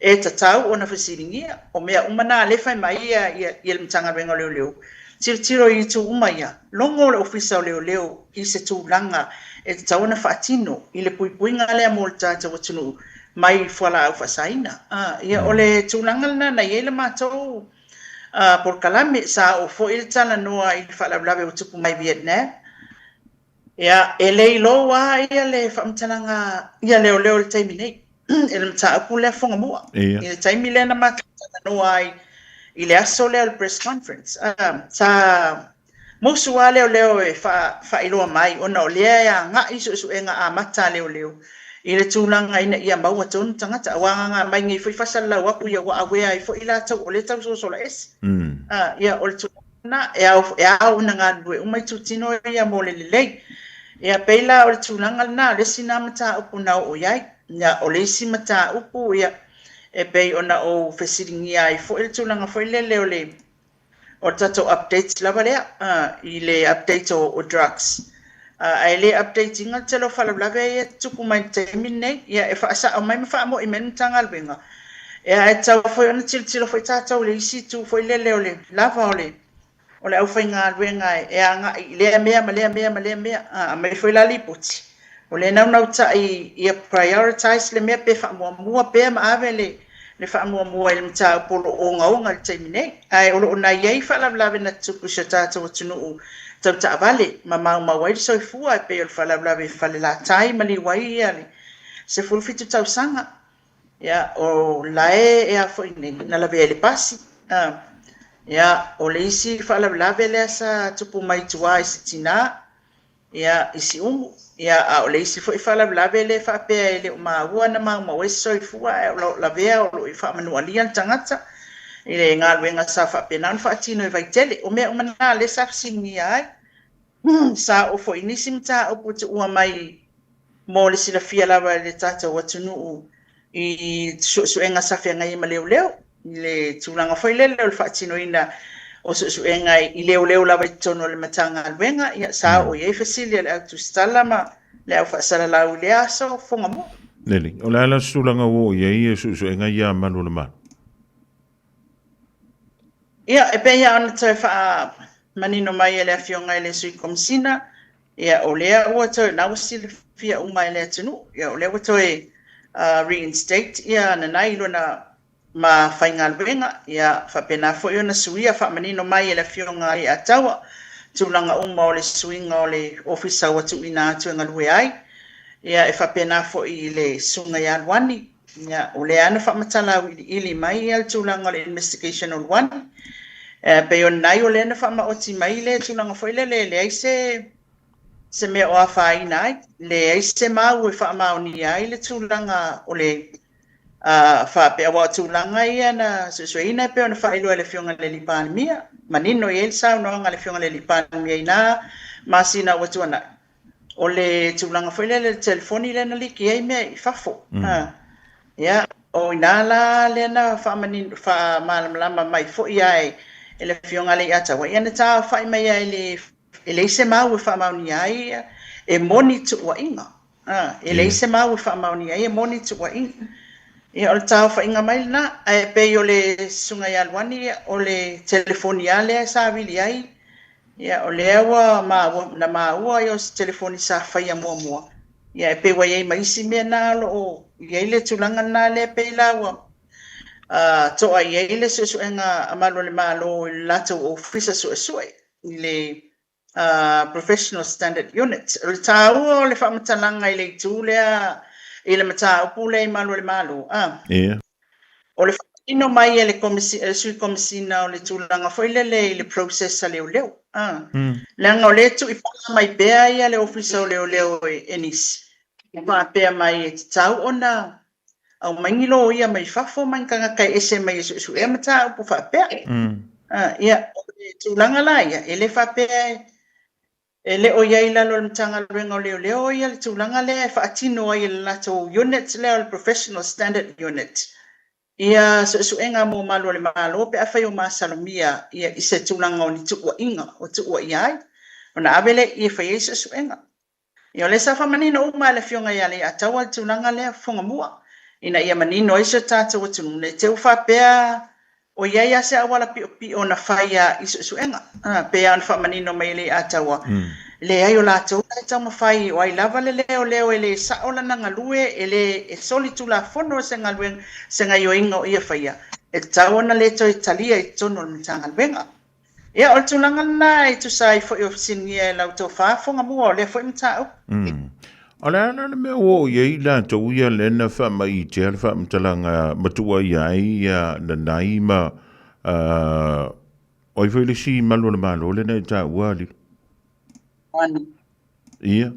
e tatau ona whasiringia o mea umana le whai mai ia le mtanga renga leo tiro i tu umaya longo le ofisa o leo i se tu langa e tatau ona whaatino i le puipuinga lea mo le tātou atunu mai fuala au fasaina ia ole tulanga na yele mato por kalame sa o fo il tala noa il fala blave o tupu mai Vietnam ia ele loa ia le famtalanga ia le le taimine el mta pula Fofogamua ia taimile na mata noa i le aso le press conference sa mosuale le fa ilo mai ona ole ia nga isu enga a mata le i le tūlanga ina ia maua tonu tangata awanga mai ngi fai fasala wapu ia wa awea i fo ila tau o le tau sola es ia o le tūlanga e au na ngā lue umai tūtino ia mo le lei ia peila o le tūlanga na le sina mata upu nau o iai ia o le isi mata upu ia e pei ona o fesiringi ai fo le tūlanga fo le leo le o tato updates lava lea i le update o drugs ai le updating al telo fala blave e tupu mai termine ia e fa sa o mai fa mo i men tangal benga e tau foi ona tilo foi tata le isi tu foi le lava ole au foi nga benga e anga le mea mai foi la lipoti ole nau ta i prioritize le mea pe fa mo pe ma ave le fa mo il mta polo o nga termine ai ona ye fa la blave na tupu sa tata o tunu tau ta vale ma wai so fua pe el fala blave fale la tai mali wai ali se fulfitu tau sanga ya o lae a foi na la vele pasi ya o le isi fala blave le sa tupu mai tua sitina ya isi ya o le isi foi fala blave le fa pe le ma wana ma wai so fua la vea o i fa manuali tangata ile ngā wenga sa fa penan fa tino vai tele o me mana le sa singi ai sa o fo inisim ta o putu ua mai mo le sila fia lava le tata watunu i suenga sa fia ngai maleo le tulanga foi le fa tino ina o suenga i leo lava tono le matanga alwenga ia sa o ye fasilia le tu stalama le au fa sala la le aso Fofogamua Leli o la sulanga wo ye suenga ia manu le ma ia e pe ia ona te fa manino mai ele afionga ele sui komsina ia o lea ua toe na usil fia uma ele atunu ia o lea ua toe reinstate ia na nai lona ma whainga luenga ia whapena fo iona suia wha manino mai ele afionga i atawa tūlanga uma o le suinga o le ofisa watu ina atu ngalue ai ia e whapena fo i le sunga i alwani ia o lea ana whamatala ili mai ia tūlanga o le investigation o lwani pe on nai o le na fa ma oti mai le tulanga foi le ai se me o fa ina le ai se ma u fa ma oni ai le tulanga o le fa pe wa tulanga ia na so ina pe on fa ilo le fionga le lipan mia manino ye sa no nga le fionga le lipan mia ina masina wa tuana o le tulanga foi le telefoni le na liki ai me fafo ya o ina la le na fa manin fa malama mai fo ia ele fionga le ata wa ina ta fa mai ele se mau fa mauni ai e monitor wa inga ele se mau fa mauni ai e monitor wa inga e o ta fa inga mai na e pe yo le sunga ya lwani o le telefoni ale sa vili ai ya o le wa ma wa yo telefoni sa fa ya mo ya pe wa ye mai si me na lo ye le tulanga na le pe la wa to ai ele se nga amalo le malo lato officer so le professional standard unit le tau le fa matalanga ile tulea ile mata pule malo le malo O le ino mai e le sui komisina o le tūlanga foi le processa leo leo. Langa o le tu i pala mai bea ia le ofisa o leo e nisi. Ma pea mai e tau ona au maingilo ia mai fafo man kanga kai ese mai su e mata upu fa pea. Ia tūlanga la ia ele fa pea ele o ia ila lo mtanga luenga o leo ia le tūlanga le fa atino ia le lato unit leo le professional standard unit. Ia suenga mo malu le malo pe afai o masalomia ia ise tūlanga o ni tuua inga o tuua iai. Ona abele ia fai ise suenga. Ia le sa famanino uma le fionga ia le atawa tūlanga le Fofogamua. Ina ia manino ise tātou tunu le te ufa pea o ia se awala pi o na faya ise suenga. Pea on famanino mai le atawa. Le ai o lātou lai tau mawhai o ai lava le leo ele sa ola na ngalue ele e soli tula fono se ngalue se ngai o inga o ia whaia. E tau na le toi talia i tono le mta ngalwenga. Ia o tulanga na i tu sai fo i ofisingia e lau tau Fofogamua o le fo i mta au. O le ana le mea o iei lātou ia le na wha mai i te ala wha mtalanga matua iai na naima o i whaile si malu le malo le na i tā uali. Ia.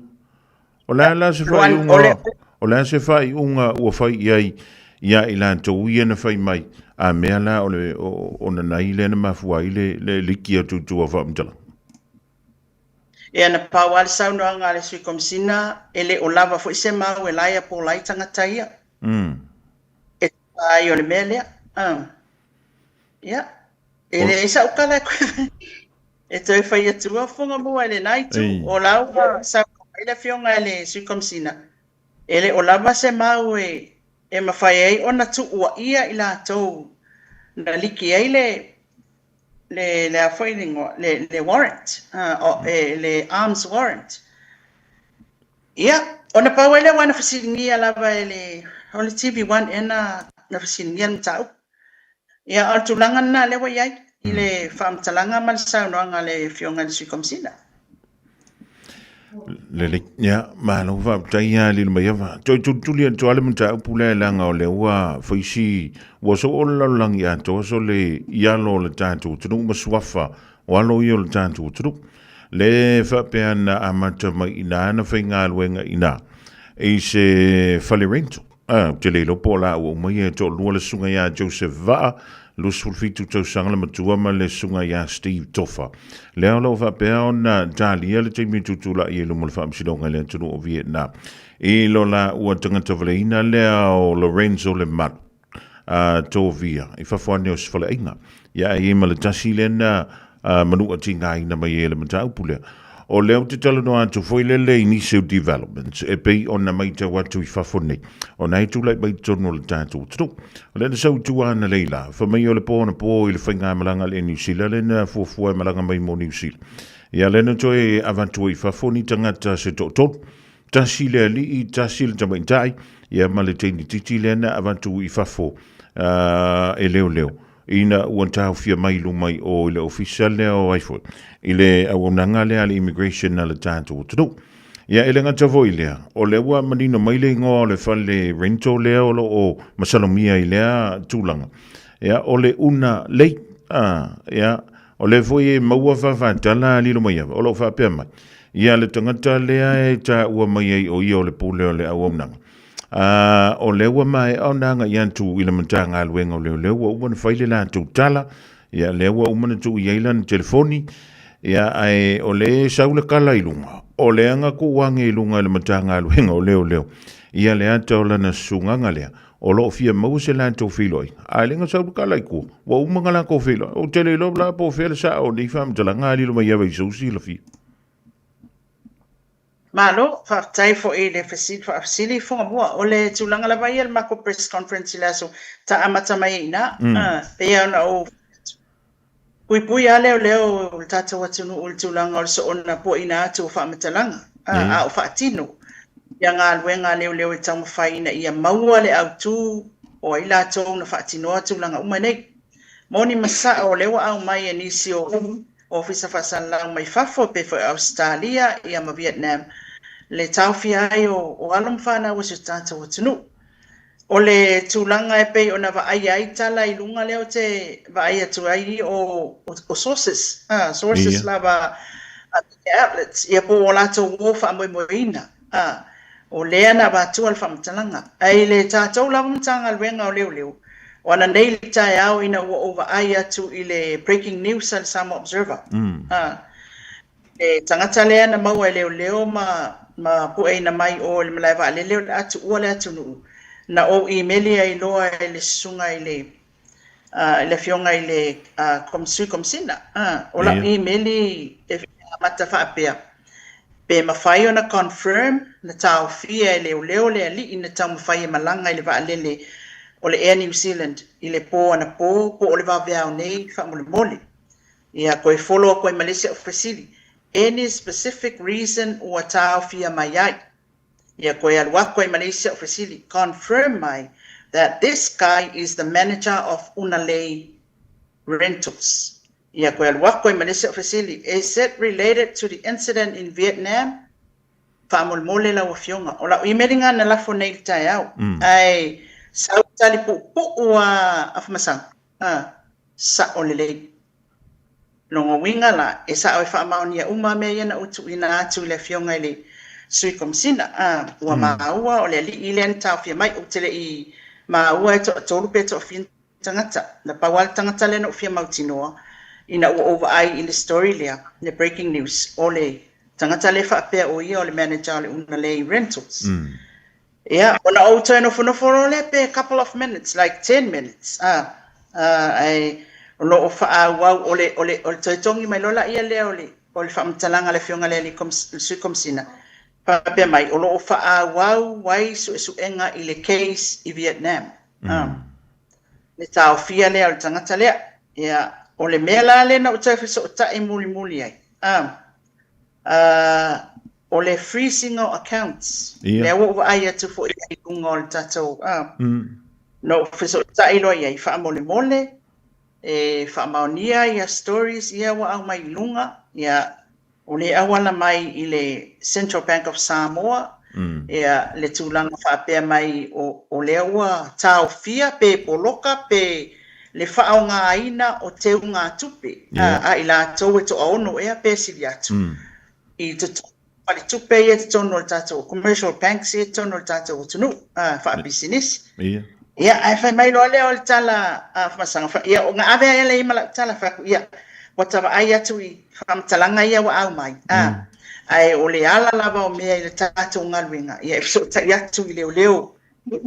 O la se fai unga. O la se fai unga ua fai iai ia i lātou ia na fai mai. A mea la o na nai le na mafua i le liki a tutua wha mtala. Ia na pawal sauna ngā le sui komisina ele o lava fo i se mau e laia po lai tangata ia. E tai o le mea lea. Ia. Ele isa ukala koe. E toi whai atua Fofogamua ele nai tu. O lau sa kaila fionga ele sui komisina. Ele o lava se mau e mawhai ei ona tu ua ia i la tau. Na liki ei le afairingo, le warrant. Le arms warrant. Ia. Ona pau ele wana fasiringia lava ele. Ole TV1 ena na fasiringia mtau. Ia al tulanga na lewa iai. Ile whaamtalanga man saunoanga le fionga le sui komisina. Le ya malo va taya li mai va to tulia to ale mta pula langa o le wa faisi wo so o la lang ya to so le ya lo le tantu tu ma swafa wa lo yo le tantu tu le fa pe ana amata mai ina na finga luenga ina e se falirento te le lo pola o mai to lo le sunga ya Joseph va lo sulfitu to sangla matua ma le sunga ya Steve Toffa le lo va pe ona dalia le te mitu tula i lo mo fa msidonga le tunu o Vietnam e lo la o tanga tovleina le o Lorenzo le mat to via i fa fo neos fo le inga ya e ma le tasilena manu atinga ina mai le mata upule o le te tala no atu foi le initial developments e pei ona mai te watu i fafone o nai tu lai mai tono le tatu tu le na sau tu ana leila fa mai o le pona po i le whainga malanga le New Zealand le na fuafua e malanga mai mo New Zealand ia le na toi avantu i fafone tangata se to tasi le ali i tasi le tamaitai ia ma le teini titi le na avantu i fafo e leo ina uantau fia mai lumai o le official le o aifo ile awonanga le ali immigration na le tanto tu ya ele ngata voile o le wa manino mai le ngo le fale rento le o masalomia ile tulanga ya o le una le ya o le foi maua fa tala li lumai o lo fa pe mai ya le tangata le e ta wa mai o le pule o le awonanga o lewa mai o nanga yantu ila mantanga luenga o lewa umana whaile la tu tala ia lewa umana tu iailan telefoni ia ai o le saula kala ilunga o le anga ku wange ilunga ila mantanga luenga o leo ia le ata o lana sunganga lea o lo fia mause la tu filoi ai lenga saula kala iku wa umanga la ko filo o tele lo la po fele sa o ni fam talanga li lo mai ava isusi la fi Malo, whaktai fo e le fasili Fofogamua o le tūlanga la vai el mako press conference la so ta amata mai ina. Pea ona o pui ale o leo o tata watunu o le tūlanga o so ona po ina atu o whamatalanga. A o whaatino. Ia ngā luenga leo e tamu whai ina ia maua le au tū o ila tō na whaatinoa tūlanga umanei. Moni masa o leo au mai e nisi o ofisa whasalang mai fafo pe fo Australia ia ma Vietnam. Le tau fia ai o alam whana o se tata watunu. O le tūlanga e pei ona vaai ai tala I lunga leo te vaai atu ai o sources. Sources lava outlets. Ia po o lato wofa a moimoina. O lea na vātua le whamatalanga. Ai le tātou lava mtanga alwenga o leo. O ana nei le tae au ina ua o vaai atu I le breaking news al Samoa Observer. E tangata lea na maua leo ma puei na mai o le malai va le leo atu ua le atu nuu. Na o emaili ai loa le sunga I le fionga I le komsina. O la emaili e mata whaapea. Pe mawhai ona confirm na tau fia leo le ali ina tau mawhai malanga I le va lele o le Air New Zealand I le po ana po o le va veao nei whamole mole. Ia koe follow koe Malaysia o Fasili. Any specific reason o tau fia mai ai. Ia koe alua koe Malaysia o Fasili. Confirm mai that this guy is the manager of Unalei Rentals. Ia koe alua koe Malaysia o Fasili. Is it related to the incident in Vietnam? Whamole mole la o fionga. O la imeringa na lafo nei tai au. Ai sau tali pu ua afamasang. Sa o lelei. Longo winga la, e sa oi whaamaunia uma mea iana utu ina atu le fionga le sui komsina. Ua maua o le li ilen tau fia mai o tele I maua e tolu pe to fin tangata. Na pawal tangata le no fia mautinoa. Ina ua over ai in the story lea, le breaking news. O le tangata le whaapea o ia o le manager le Unalei Rentals. Yeah, ona o tō nofo le pe a couple of minutes, like 10 minutes. Ai lo o fa wow ole tongi mai lola ia le ole o le whamtalanga le fionga le sui komsina pa pe mai o lo o fa wow wai su enga I le case I Vietnam le tau fia le al tangata le ia o le mea la le na o tau fiso o tae muli ai o le freezing of accounts le o ai atu fo I kunga o le tatou no fiso o tae loa ia I wha mole e whaamaunia ia stories ia wa au mai lunga ia o le awala mai I le Central Bank of Samoa ia le tūlanga whaapea mai o le awa tau fia pe poloka pe le whaao ngā aina o teu ngā tupe a I la tau e to aono ea pe sili atu I te pali tupe ia te tono le tātou commercial banks ia tono le tātou tunu wha business ia ai fai mai loa leo le tala whamasanga ia o ngā awea ia le imala tala whaku ia watawa ai atu I whamtalanga ia wa au mai ai o le ala lava o mea I le tātou ngaluinga ia e so tai atu I leo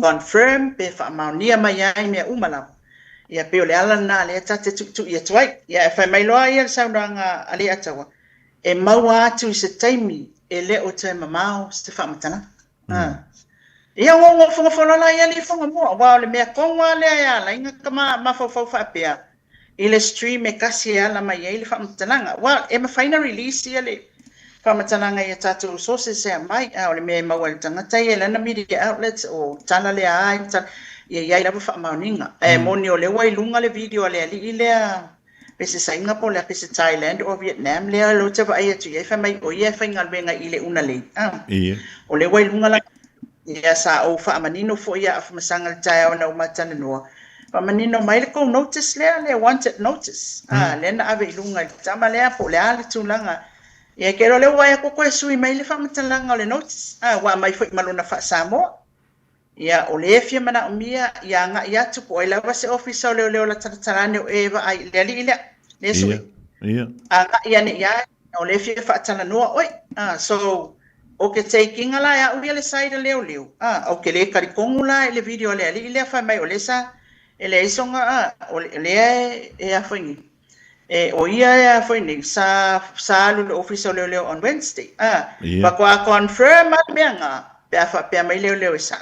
confirm pe whamaunia mai ai mea umalawa ia pe o le ala na le tate tu ia tuai ia e fai mai loa ia le sauranga ale atawa e maua atu I se taimi e le o te mamao se whamatana ia ngongo whangawhala ia li whangamua. Wao le mea konga lea ia la inga kama mawhawhau whaapea. I le stream e kasi ia la mai ia li whamatananga. Wao e mawhaina release ia le whamatananga ia tātou sources ia mai. O le mea maua le tangata ia lana media outlets o tala lea ai. Ia ia lawa whamauninga. E moni o le wai lunga le video lea li lea pese Singapore lea pese Thailand o Vietnam lea lo te wa ai atu ia whamai o ia whaingalwenga I le Unalei. O le wai lunga la ia sa o whaamanino fo ia whamasanga le tae au na umatana noa. Whaamanino mai le kou notice le wanted notice. Lena ave ilunga I tama lea po le ale tūlanga. Ia kero le wai ako koe sui mai le whamatalanga o le notice. Wa mai fo I malona wha Samoa. Ia o le fia mana umia ia nga ia tu po ila wase office o leo la taratarane o eva ai le ali ile. Le sui. Nga ia ne ia o le fia whaatala noa oi. So o ke taking ala ya ulia le saida leo o ke le karikongu la le video le ali le fa mai o le sa ele isonga o le e a foi o ia foi ni sa lu office leo on Wednesday pa kwa confirm menga pe mai leo sa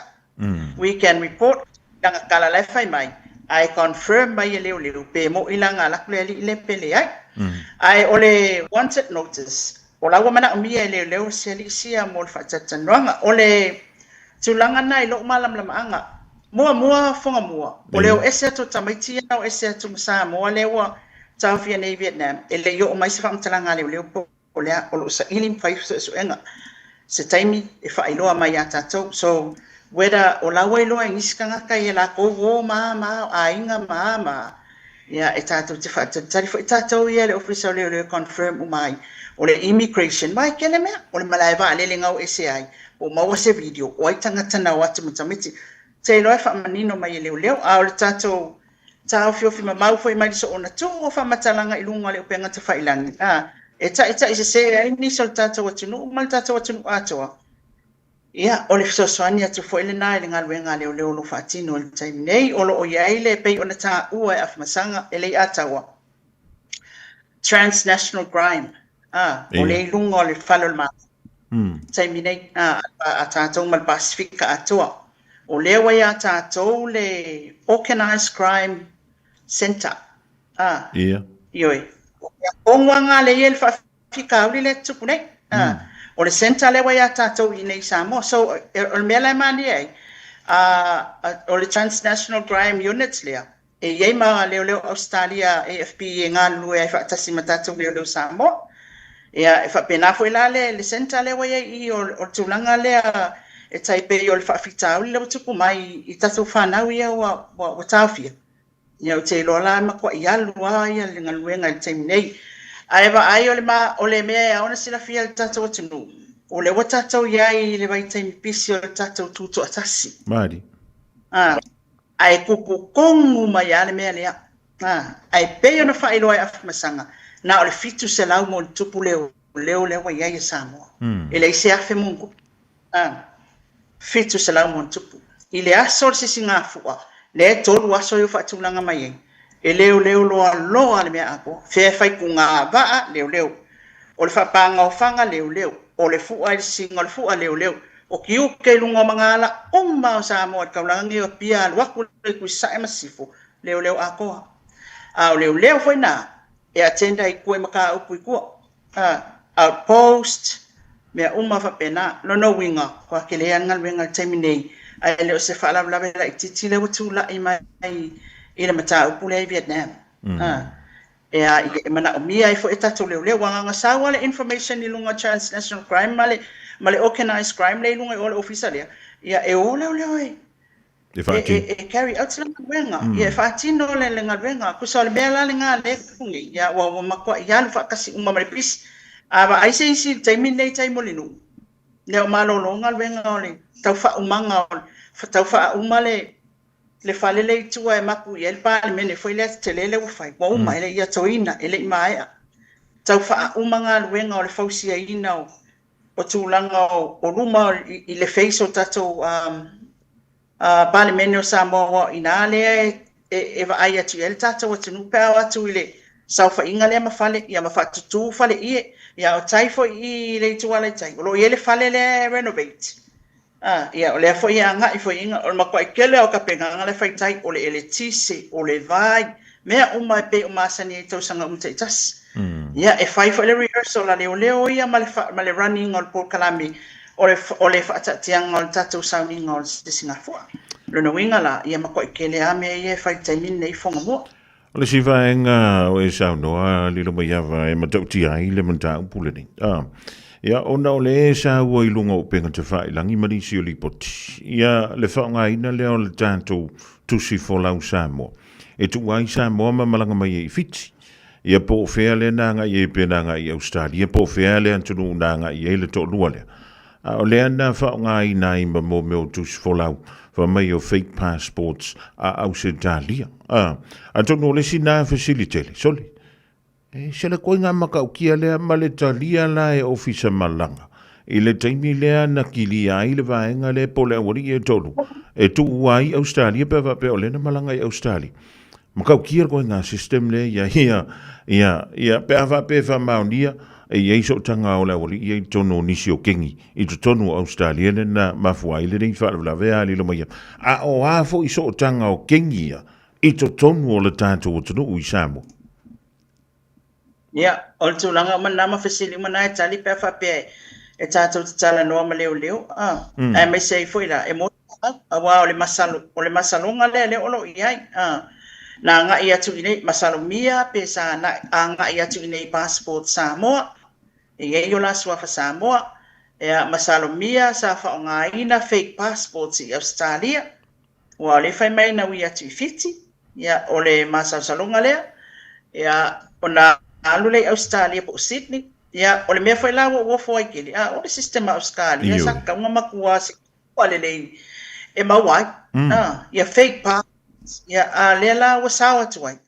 we can report danga kala le fa mai I confirm mai leo pe mo ilanga la le pele ai o le wanted notice o lawa mana umia leo sia mo whatatanoanga o le tulanga nai lo malam anga mua Fofogamua o leo ese to tamaiti o ese to Samoa leo tau fia nei Vietnam ele yo mai se whamtalanga leo o lea o lo sa ilim fai su enga se taimi e whailoa mai a tātou so wera o la wai loa ngiskanga kai la ko wo ma ainga ma ya e tātou te whaatari fo e tātou ia le officer le confirm o mai o le immigration mai kele mea o le malaiva a lele ngau ese ai o maua se video o ai tangata na watu matamiti te loa wha manino mai leo a o le tātou tau fiofi mamau fo i mai so ona tu o wha matalanga i lunga le o penga te whailangi e ta i se ai ni so le tātou atunu o mal tātou atunu atoa ia o le fesoasoani atu foʻi lenā i le galuega leoleo lo faatino o le taimi nei o loo iai le pei ona taʻua e afamasaga e lei a taua transnational crime o le iluga o le falo le mata taimi nei a tatou ma le pasifika atoa o lea ua iā tatou le organised crime center ioe oguaga leia le faafikauli le tupu nei o le center le wai tātou i nei Samoa. So, o le mea lai mani ai, o le transnational crime units lea, e iei ma leo Australia, AFP, e ngā lue ai whaatasi ma tātou leo Samoa. Ea, e whapena fo ila le center le wai i o tūlanga lea, e taipe i o le whaafitau le tupu mai i tātou whanau ia wa tāwhia. Ia o te lola makua i alua ia le ngaluenga i taimi nei. Aewa ai o le mea e aona sila fia le tātou atunu. O le wa tātou iai le vai taimi pisi o le tātou tūtu atasi. Mari. Ai kupu kongu mai a le mea lea. Ai pei ona whaeloa e afimasanga. Na o le fitu se lau mo le tupu leo wa iai e Samoa. E le ise afe mungu. Fitu se lau mo le tupu. I le aso le sisi ngā fua. Le tolu aso yo whaatulanga mai ei. E leo loa le mea ako. Fea fai ku ngā vaa leo. O le whapanga o whanga leo. O le fua i singa o le fua leo. O ki uke lunga o mga ala umma o Samoa kaulangi o pia aluaku le kuisa e masifu. Leo ako. O leo foi nā. E atenda i kue maka upu i kua. Outpost. Mea umma whapena. No winga. Kwa ke leanga winga taimi nei. Ai leo se whaalaulawe la i titi leo tūla i mai i le mata upule i Vietnam. Ea i mana o mia i fo e tatou leo wanga sawa le information i lunga transnational crime ma le organized crime le lunga i ole ofisa lea. Ia e o leo e. E carry out la ngaluenga. Ia e whaatino le ngaluenga. Kusa le mea la le ngā le kungi. Ia wa makua i alu whakasi umma maripisi. Awa aise isi taimi nei taimo linu. Leo malolo ngaluenga o le tau wha umanga o le tau wha umale le falele tua e maku i el parliament foi le telele o fai wa uma ele ia toina ele mai tau fa umanga luenga o le fausia ina o tulanga o luma i le face o tato parliament o Samoa ina le e va ai atu el tato o tunu pa atu ile sau fa inga le mafale ia mafatu fale ia o taifo i le tua le tai lo ele fale le renovate ia o le fo ia nga i fo inga o makua i kele o ka penga nga le faitai o le tise o le vai mea uma pe o masani e tausanga umte itas ia e fai fo le rehearsal la leo ia ma le running o le Paul Kalami o le whaatatianga o le tatou sounding o le Singapore lona winga la ia makua i kele a mea ia e faitai mine i Fofogamua o le sivaenga o e saunoa lilo mai ava e matauti ai le manta upule ni ia ona o le sa ua i lunga o penga te whailangi marisi o li poti. Ia le whaonga ina leo le tātou tusi folau Samoa. E tu ai Samoa ma malanga mai e fiti. Ia po whea le nanga i e penanga i Australia. Po whea le antunu nanga i e le to lua lea. O le ana whaonga ina i ma mo meo tusi folau. Wa mai o fake passports a Australia. Antunu le sina facilitele. Soli. Se le koe ngā makaukia lea ma le talia la e ofisa malanga. I le taimi lea na kili ai le vaenga le po le awari e tolu. E tu uai Australia pe va pe o lena malanga i Australia. Makaukia koe ngā system le ia pe ava pe va maunia e iei so tanga o le awari i tono nisi o kengi. I tu tonu Australia le na mafuai le rei whaala vea li lo maia. A o afo i so tanga o kengi ia. I tu tonu o le tātou o tonu ui Samoa. Ia, o le tūlanga manama whesili mana e tali pe whape e tātou te tala noa ma leo. E mai sei foi la, e mōta, awa o le masalonga le olo i ai. Na ngā i atu i nei masalomia, pe sa ngā i atu i nei passport Samoa, e iei o la suafa Samoa, Ia masalomia sa whaongaina fake passports i Australia. Wa le fai mai na ui atu i fiti. Ia o le masausalunga lea. Ia ona alu le Australia po Sydney. Ia o le mea fai lawa ua fwai kili. O le sistema Australia. Ia saka unga makua si kua le lei. E mawai. Ia fake passports. Ia le la ua sawa tuai.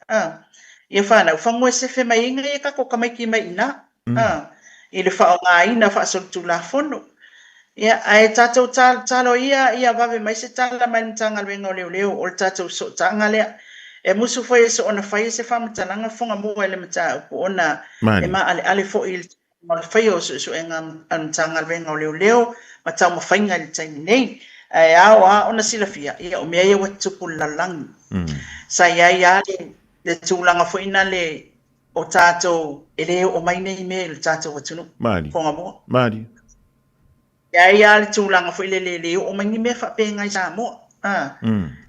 Ia whana ufangoe se fe mai inga ia kako kamaiki mai ina. I le whaongaina whaasolutu la fono. Ia ai tātou talo ia wawe mai se tala mai ntanga luenga o leo o le tātou so tanga lea. E musu fai so ona fai se whamatananga whonga mua ele mata upo ona e ma ale fo il fai o so enga ntanga luenga o leo ma tau ma whainga le taimi nei. Ai awa ona sila fia ia o mea ia watupu lalangi. Sa ia le tūlanga fo ina le o tātou ele o mai nei me le tātou watunu. Whonga mua. Mari. Ia le tūlanga fo ile o mai ni me whapenga i Samoa.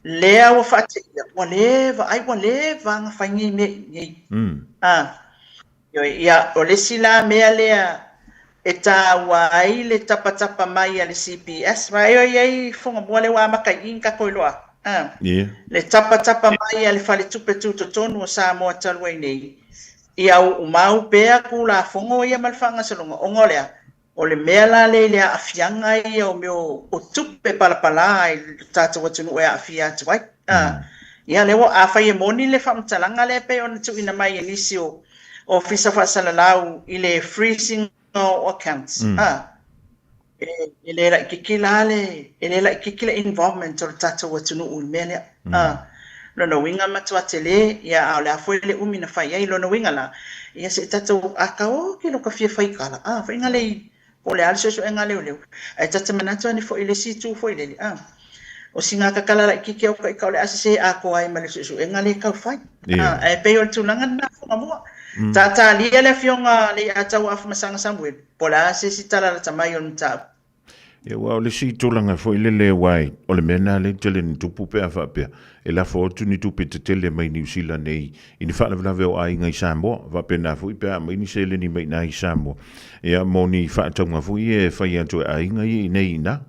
Lea wa whate ia. Wa leva nga whaingi me i. Ia o le sila mea lea e tā wa ai le tapatapa mai a le CPS. Wa ai whonga mua le wa maka i inka koiloa. Le tapatapa mai a le whale tupe tūto tonu o Samoa talwai nei. Ia o mau pea ku la whongo ia malwhanga salunga. O ngolea. O le mea la lea afianga ia o meo o tupe palapala i tātou atunu e afia atu ai. Ia lewa a whai e moni le whamtalanga le pe o natu ina mai e nisi o fisa whasalalau i le freezing o accounts. E le la ikikila involvement o le tātou atunu ui mea lea. Lona winga matua te le, ia au le afoi le umi na whai ei lona winga la. Ia se tātou akao ke loka fia whai kala. Whainga lei o le also so enga leo. Ai tata manatu ani fo ile situ fo ile. O singa kakala la ikike o ka ikao le asese a ko ai male so enga le kau fai. Ai pe o tulanga na fonga mua. Tata lia le fionga le atau afu masanga Samuel. Pola se sitala la tamai o nta. Ia wa o le situ langa fo ile le wai. O le mena le tele ni tupu pe a whapea. E la fo tu ni tupe te tele mai New Zealand nei. Ini whaala veo ai ngai Samoa. Wapena fo i pe mai ni se le ni mai nai Samoa. Ia moni whaataunga fui e whai atu e ai ngai nei ina.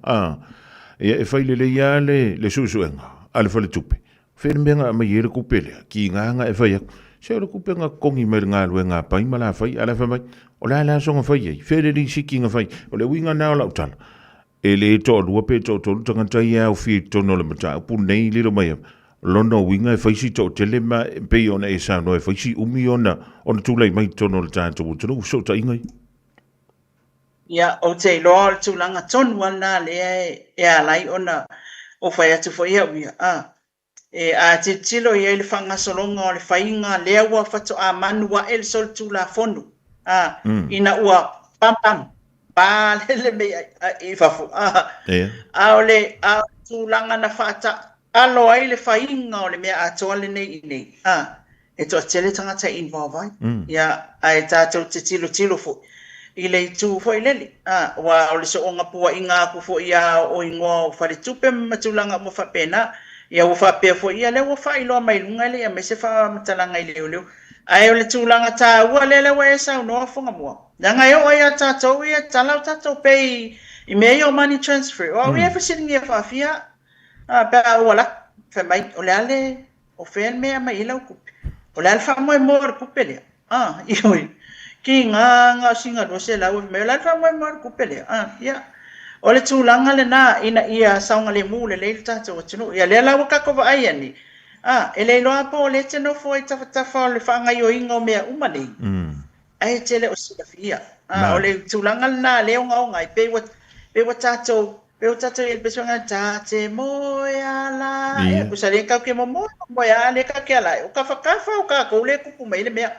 Ia e whai le ia le susuenga. Ale whale tupe. Whene menga mai ere kupele. Ki nganga e whai aku. Se ora kupe ngā kongi mai ngā lue ngā pai ma la whai. Ala whai mai. O la songa whai ei. Whene ri siki ngā whai. O le winga nao lau tala. E le to lua pe to tangata ia o fi tono le mata. Upu nei liro mai. Lono winga e whaisi to tele ma pe ona e sano e whaisi umi ona tūlei mai tono le tātou. Tono so ta ingai. Ia o te loa le tūlanga tonu ana le e alai ona o whai atu fo ia uia. E a te tilo ia le whangasolonga o le whainga lea ua whato a manua el sol tūla fonu. Ina ua pam. Pa le mea i whafu. A o le tūlanga na whata alo ai le whainga o le mea atoa le nei i nei. E toa tele tangata involve ai. Ia a e tātou te tilo fo. I le tū fo i leli. Wa o le so o ngapua i ngā ku fo ia o ingoa o whare tupe matulanga mo whapena. Ia o whapea fo ia le o whailoa mai lunga le ia me se whamatalanga i leo. Ai o le tūlanga tā ua le wa e sau noa fonga mua. Nanga eo ai a tātou ia talau tātou pei i mea o money transfer. O ia whasiringi e whawhia. Pea ua la. Whai mai o le ale o when mea mai ilau kupe. O le ale whamoe mōra kupe lea. Ioi. Ki ngā singa no se lau me la fa mai mar kupele ia o le tūlanga le na ina ia saunga le mu le tātou tunu ia le lau ka ko vai ani e le loa po le tino fo i tafa le whanga i o inga o mea umani ai te le o sila fia o le tūlanga le na le o ngai pe wa tātou i le pesonga tate moia la e kusare ka ke mo moia le ka ke ala o ka whakafa o ka ko le kupu mai le mea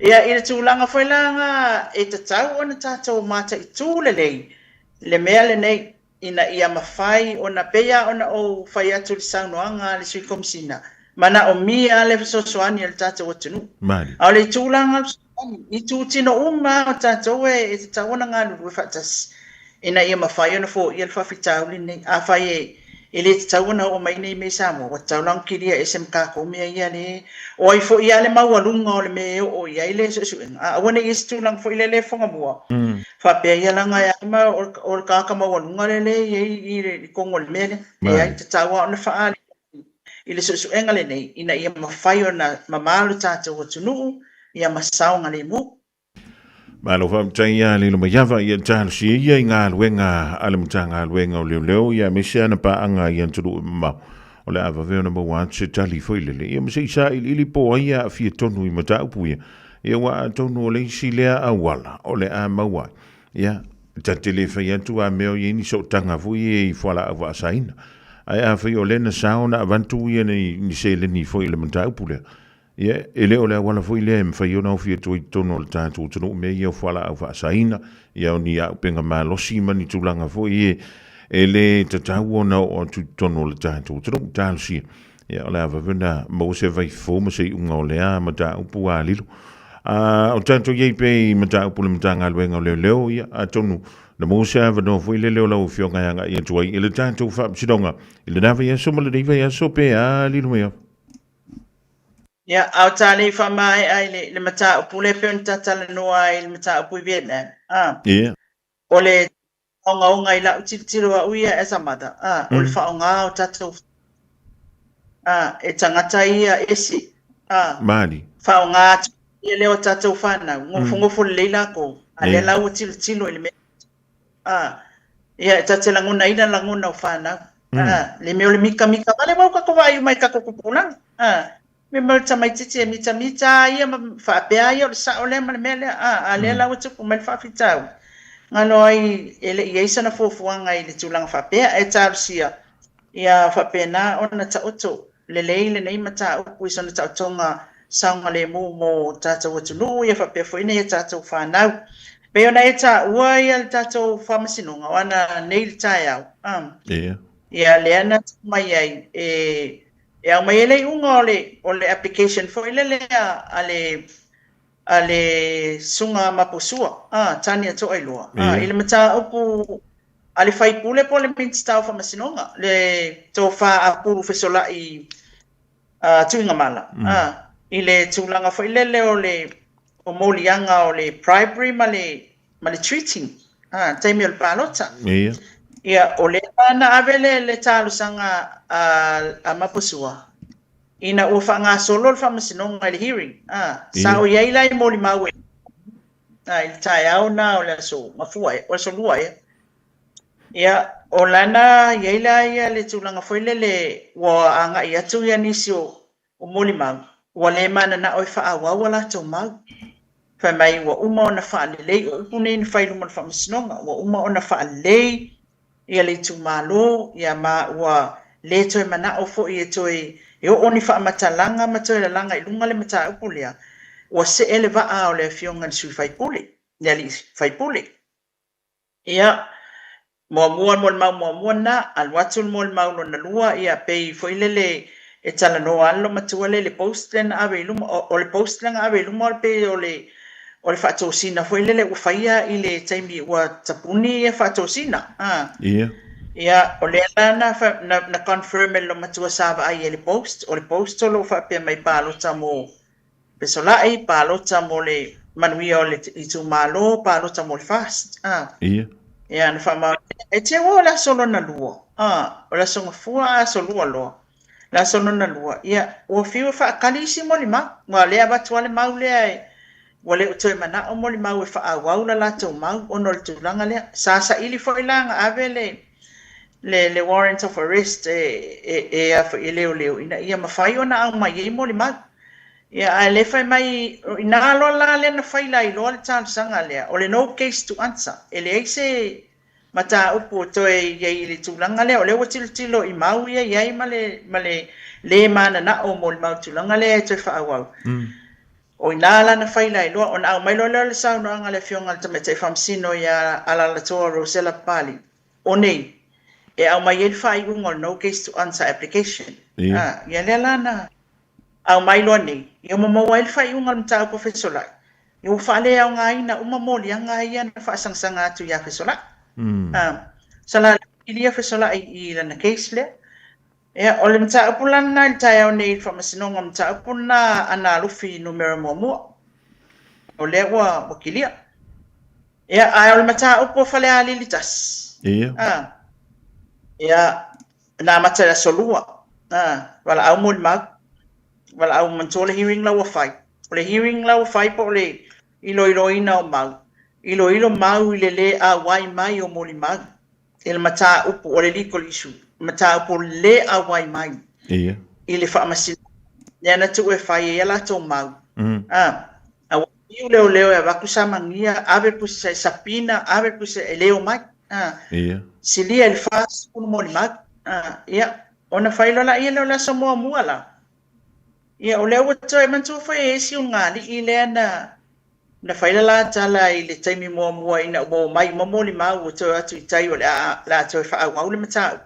ia i le tūlanga whailanga e te tau o na tātou mata i tūlelei. Le mea le nei ina ia mawhai o na pea o na o whai atu le saunoanga le sui komisina. Mana o mia le fisosoani le tātou o tunu. Au le tūlanga i tūtino uma o tātou e te tau o na ngā luru e whatas. Ina ia mawhai o na fo i le whawhitauli nei. A whai Ele tauna o mai nei me Samoa wa taulang kilia SMK ko me ia le o ai fo ia le maualunga o le me o ia ile su a wana is tu lang fo ile le Fofogamua fa pe ia langa ia ma o ka maualunga le i le kongo le mele e ai te tawa ona fa ali ile su engale nei ina ia mafai ona mamalu tatu o tunu ia masaunga le mu Malo fa taya le lo mayava ia tal si ia nga luenga ale mtanga luenga o leo ia mesia na pa anga ia tulu ma o le ava ve number 1 se tali foi le ia mse sa ili po ia fi tonu i mata upu ia wa tonu le si le awala o le a mawa ia ta telefa ia tu a meo ia ni so tanga foi i fola ava saina ai a fi o le na sauna avantu ia ni se le ni foi le mata upu le ia ele o le wala foi le me fai ona fi to tono le tatu tono me ia fala au fa saina ia ni a penga ma lo sima ni tulanga foi ele te tau ona o tono le tatu tono tal si ia la va vena mo se vai fo mo se unga o le a mata upu a lilo o tanto ye pe mata upu le mtanga luenga le leo ia a tono na mo se va no foi le leo la fio nga ia tuai ele tatu fa sidonga ele na va ia so mo le ia so pe a lilo me Ya, au tali fa mai ai le mata upule pe on tatala no ai le mata upu Vietnam. Yeah. Ole onga ila utitiro a uia esa mata. Ole fa onga o tatu. E tangata ia esi. Mali. Fa onga ile o tatu fana. Ngofu leila ko. Ale la utitiro ile me. Ya tatela nguna ina la nguna fana. Le me ole mika vale mo ka ko vai mai ka ko pulang. Me malta mai titi mita ia fa pea ia sa ole mal mele ale la utu ko mal fa fitau ngano ai ele ia sana fofuanga ile tulang fa pea e tarsia ia fa pena ona ta utu le nei mata u sona ta tonga saunga le mo tata utu lu ia fa pe foi nei tata fa nau pe ona eta ua ia tata fa masinonga wana nei taia ia le ana mai ai ya mai ele unga ole application for ile ale sunga mapusua tania to ailua ile mata upu ale fai pule po le pinstau fa masinonga le to fa apu fesola i tuinga mala ile tulanga fa ile ole o molianga ole primary male treating time el palota ia ole ana avele le talo sanga a mapusua ina ufa nga solo fa masinonga le hearing sa o ia ila mo li mawe il taiao na o le so mafua o so lua ia olana ia ila ia le tulanga foi le wa anga ia tu ia nisio o mo li mau wa le mana na o fa awa wala to mau fa mai wa uma ona fa le o punen fa lu mo fa masinonga wa uma ona fa le ia le tu malo ia ma wa le toi mana o fo i toi e o oni fa matalanga matoi la langa i lunga le mata upulia wa se ele va a o le fionga su fai puli ia li fai puli ia mo na al watul mo lo na lua ia pe fo ile e tala no allo matua le post len ave luma o le post len ave luma pe o le fatosina fo ile le ufaia ile taimi wa tapuni e fatosina ia o le lana na confirm lo matua sava ai le post o le post lo fa pe mai palo tamo pesola ai palo tamo le manui o le itu malo palo tamo le fast ia na fa ma e te o la solo na lua o la songa fua solo lo la solo na lua ia o fiu fa kalisimo le ma le abatua le maule ai wale o toi mana o moli mau e fa awau la lato mau o nol tulanga le sa ili fo ilanga ave le warrant of arrest e a fa leo ina ia mafai ona au mai e moli mau ia a le fai mai ina lo la le na fai lai lo le tan sanga le o le no case to answer ele se mata upu toi ye ile tulanga le o le tilo i mau ia male le mana na o moli mau tulanga le toi fa awau o inala na faila ilo on au mai lo le sa no ngale fionga te mete famsino ya ala la to Rosella Pali onei e au mai el fai un no case to answer application ya le lana au mai lo ni yo mo el fai un mta professoral yo fale au ngai na uma moli ngai ya na fa sangsanga tu ya professoral sala ilia professoral i la na case le Ia o le mataupu lana i tai au nei whamasinonga mataupu na ana lufi numero mua. O lea ua wakilia. Ia ai o le mataupu o whale a lilitas. Ia na mata la solua. Wala au mo mag. Wala au manto le hearing la wa fai. O le hearing la wa fai po le ilo ina o mau. Ilo mau i le a wai mai o mo mag. Il mataupu o le liko lisu. Mataupu le a wai mai. Ia. I le whaamasin. Ia na tu e whai e la tō mau. A wai leo e waku sa mangia, ave puse sapina, ave puse e leo mai. Ia. Silia il fast kunu mo ni mag. Ia, ona whai lola ia leo la Samoa mua la. Ia, o leo wato e mantu whai e si ungali i lea na whai la tala i le taimi mua ina mo mai mo li mau wato atu i tai o le la to e wha au le matau.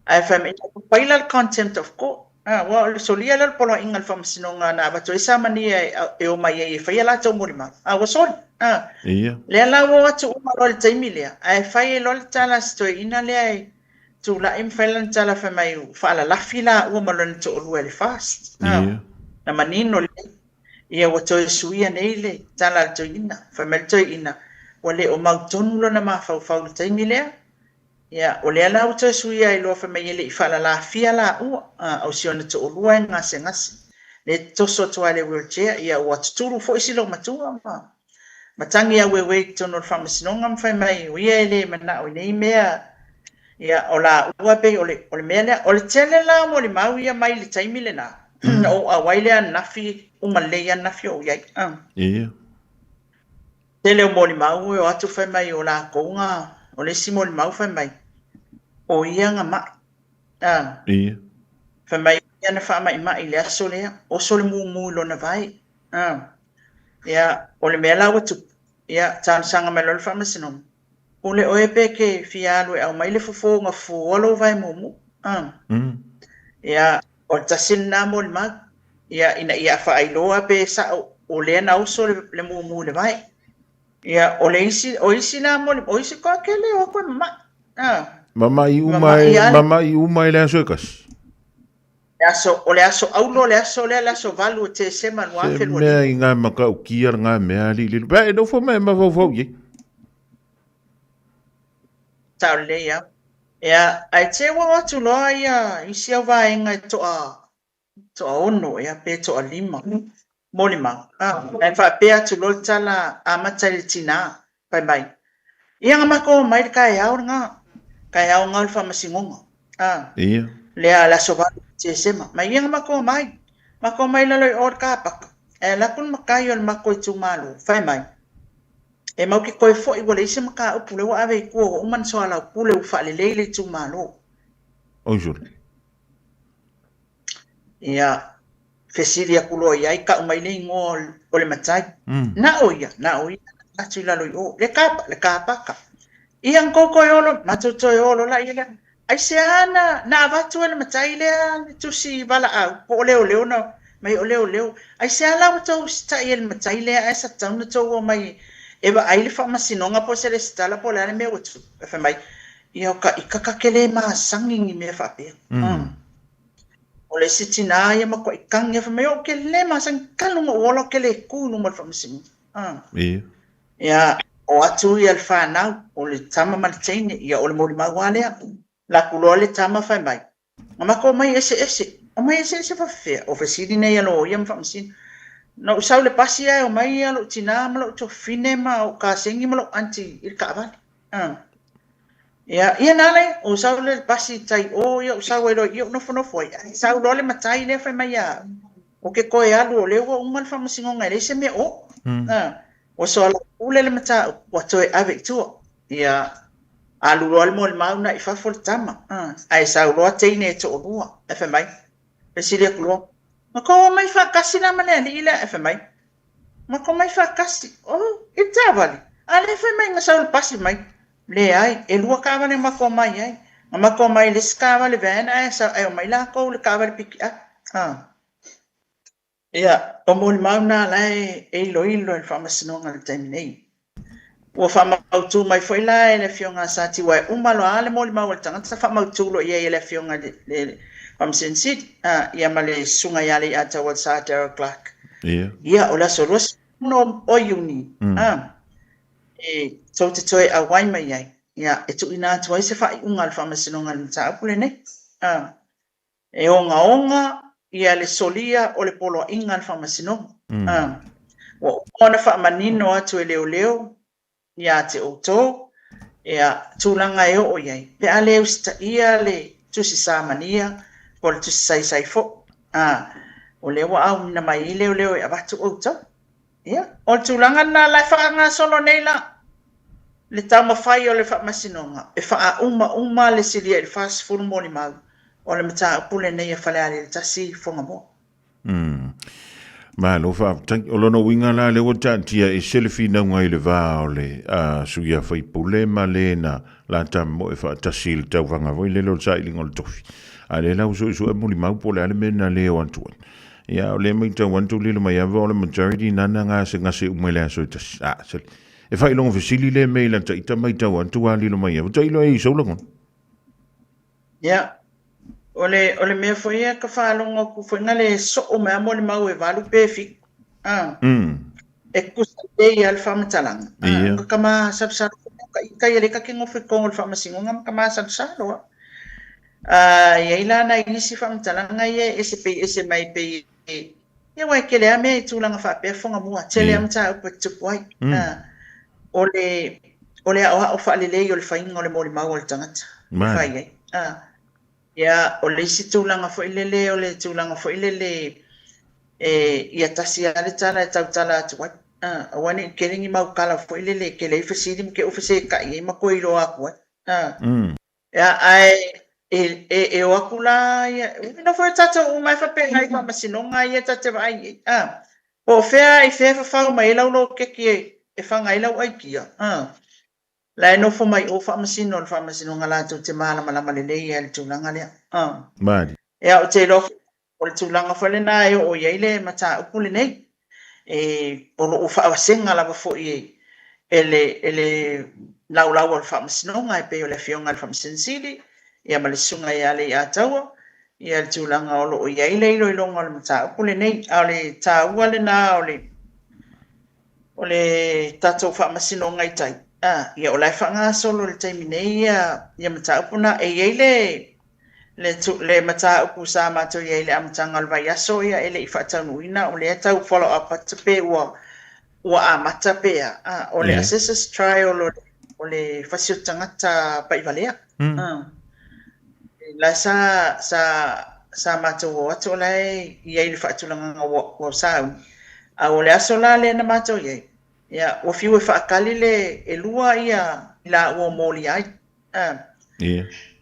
Ai fa me whai la contempt of court. Wa le solia le polo ingal whamasinonga na wato e sa mani e o mai e whai la tau mo li mau. Wa soli. Ia. Lea la wo atu umaro le taimi lea. Ai whai e lole tala sto ina lea e tu la im whai lan tala whai mai whaala lafi la umaro le to olua le fast. Ia. Na manino le. Ia wato e suia nei le tala le to ina. Whai mai to ina. Wa le o mautonu lo na mawhau le taimi lea. Ia, o lea la wato e suia i loa whai mai le i whaala lafia la ua. Au si ona to olua e ngase ngase. Le toso toa le wheelchair. Ia ua tuturu fo isi lo matua ma. Matangi a wewe tono whamasinonga mwhai mai uia ele mana o nei mea ia o la ua pe o le mea lea o le tele la mo le mau ia mai le taimi le na o a wailea nafi umalea nafi o iai Ia. tele o mo le mau o atu whai mai o la kounga o le si mo le mau whai mai o ia nga mai Ia. whai mai ia na wha mai le aso lea o so le mu lo na vai ia o le mea la watu ia tānsanga mai lolo whamasinong. O le oe peke fialu e au mai le fufo ngā fuolo vai momu. Ia o tasin nā mo le mag. Ia ina ia whaailoa pe sa o lea na uso le mumu le vai. Ia o le isi nā mo le o isi koa ke le o koe mama. Mama i umai le aso e kasi. O le aso aulo le aso valu te sema nua whenua. Mea i ngā maka o kia ngā mea li lilu. Pea e no fo mai mawau ye. Tau le ia. Ia, ai te wa watu loa ia i sia vaenga toa ono ia pe toa lima. Molima. Ai wha pea tu lo tala amata le tina. Pai mai. Ia ngā mako mai le kai au ngā. Kai au ngā le whamasingonga. Ia. Lea la sovalu. Te sema, mai ia mako mai laloi or kapaka. E lakun makai o le mako i tumalu, whai mai. E mau ki koe fo i wale isi maka upule wa ave i kua o uman soa lau pule u wha le leile i tumalu. Oizuri. Ia, fesiri a kulo i ai ka umai le ingo o le matai. Na oia, atu i laloi o, le kapaka. Ia nkoko e olo, matuto e olo la ia. Ai se ana na avatu ele matai lea tu si bala au po leo na mai o leo ai se ala to sta ele matai lea esa tau to mai eva ai le whamasinonga po se le stala po le me o tu fa mai ia ka ikaka kele ma sangi ni me fa pe o le sitina ia ma ko ikang ia fa mai o kele ma sang kanu o lo kele ku no mo whamasin ia o atu ia le whanau o le tama maltene ia o le mori mawalea la kulole tama fai mai. Mama ko mai ese. O mai ese fa fe. O fesiri nei alo ia mfa msin. Na usau le pasi ai o mai alo tina malo to fine ma o ka sengi malo anti il ka vale. Ia nale o usau le pasi tai o ia usau elo ia no foi. Usau lole matai le fai mai ya. O ke ko ia lo le o umal fa msingo ngai se me o. O so ala ule le mata o to ave tu. Ia alu roal mo mau na i fafol tama. Ai sa roa teine to olua. Efe mai. Pesilia kulo. Mako mai fa kasi na mane ali ila efe mai. Mako mai fa kasi. Oh, itavali. Ale efe mai nga sa pasi mai. Le ai. E lua ka vale mako mai ai. Mako mai le ska vale ven ai sa ai mai la ko le ka vale piki. Ia, o mo mau na lai e ilo el famasinonga le taimi nei. ua whamautu mai foi la le fionga sa ti wai umalo ale mo le mau le tangata whamautu lo ia le fionga le Sensiti ia ma le sunga ia le ata wal sa Darrell Clark ia o la soros no o uni e so te toi a wai mai ai ia e tu ina tu ai se fai unga le whamasinonga le ta apule ne e onga ia le solia o le polo inga le whamasinonga o ona whamanino atu e leo ia te oto ia tūlanga e o iai pe a leo sta ia le tusi samania po le tusi sai fo o leo au na mai leo e abatu oto ia o tūlanga na lai whaanga solo nei la le tau mawhai o le whamasinonga e wha uma le siria e le fast food mo ni mau o le mata pule nei e whaleare le tasi fonga mo ma lo fa o lono winga la le wata tia e selfie na ngai le va o le suia fai problema le na la tam mo e fa tasil tau vanga voi le lo sai lingol tofi ale la uso e mo li mau pole ale mena le o antu ya o le mai tau antu le mai ava o le majority nana nga se ngase umele so tas sel e fai longo fasili le mai la ta mai tau antu ali lo mai ava tai lo e so longo ya ole me foi ka falongo ku foi ngale so o me mo le mau e valu pefi e kusta de al famtalang kama sabsa ka ile ka kingo fe kong al famasingo ngam kama sabsa lo ya ila na isi famtalang ye ese mai pe ye wa ke le ame tu langa fa pe fonga mo tele am ta pe tupoi ole o fa le le yo le fainga ole mo le mau al tangata fai ia o le isi tūlanga fo ilele o le tūlanga fo ilele ia tasi ale tala e tautala atu wai awane keringi mau kala fo ilele ke le ifasidim ke ufase ka i ma ko ilo aku ia ai e o aku la ia no fo tata o mai fa pe ngai pa masinonga ia tata vai o fea i fea fa mai laulo ke e fa ngai lau ai kia la no fo mai o fa masino ngala tu te mala le le tu langa le mari ya o te lo o tu langa fo le na o ye le mata o pule nei o lo fa senga la fo ye ele lau o fa masino ngai pe o le fionga fa sensili ya male sunga ya le ya tawo ya tu langa o lo ye le lo ngol mata o pule nei o le ta o le na o le tato fa masino ngai tai ia o lai whanga solo le taimi nei ia mata upuna le mata upu sa mato ia le amatanga alwai aso ia ele i whatanuina o le atau follow up atape ua amata pea o le assessors trial o le whasio tangata paivalea la sa mato o ato lai ia i le whatulanga o sau o le aso la le na mato ia ia o fiu e whaakali le e lua ia la ua moli ai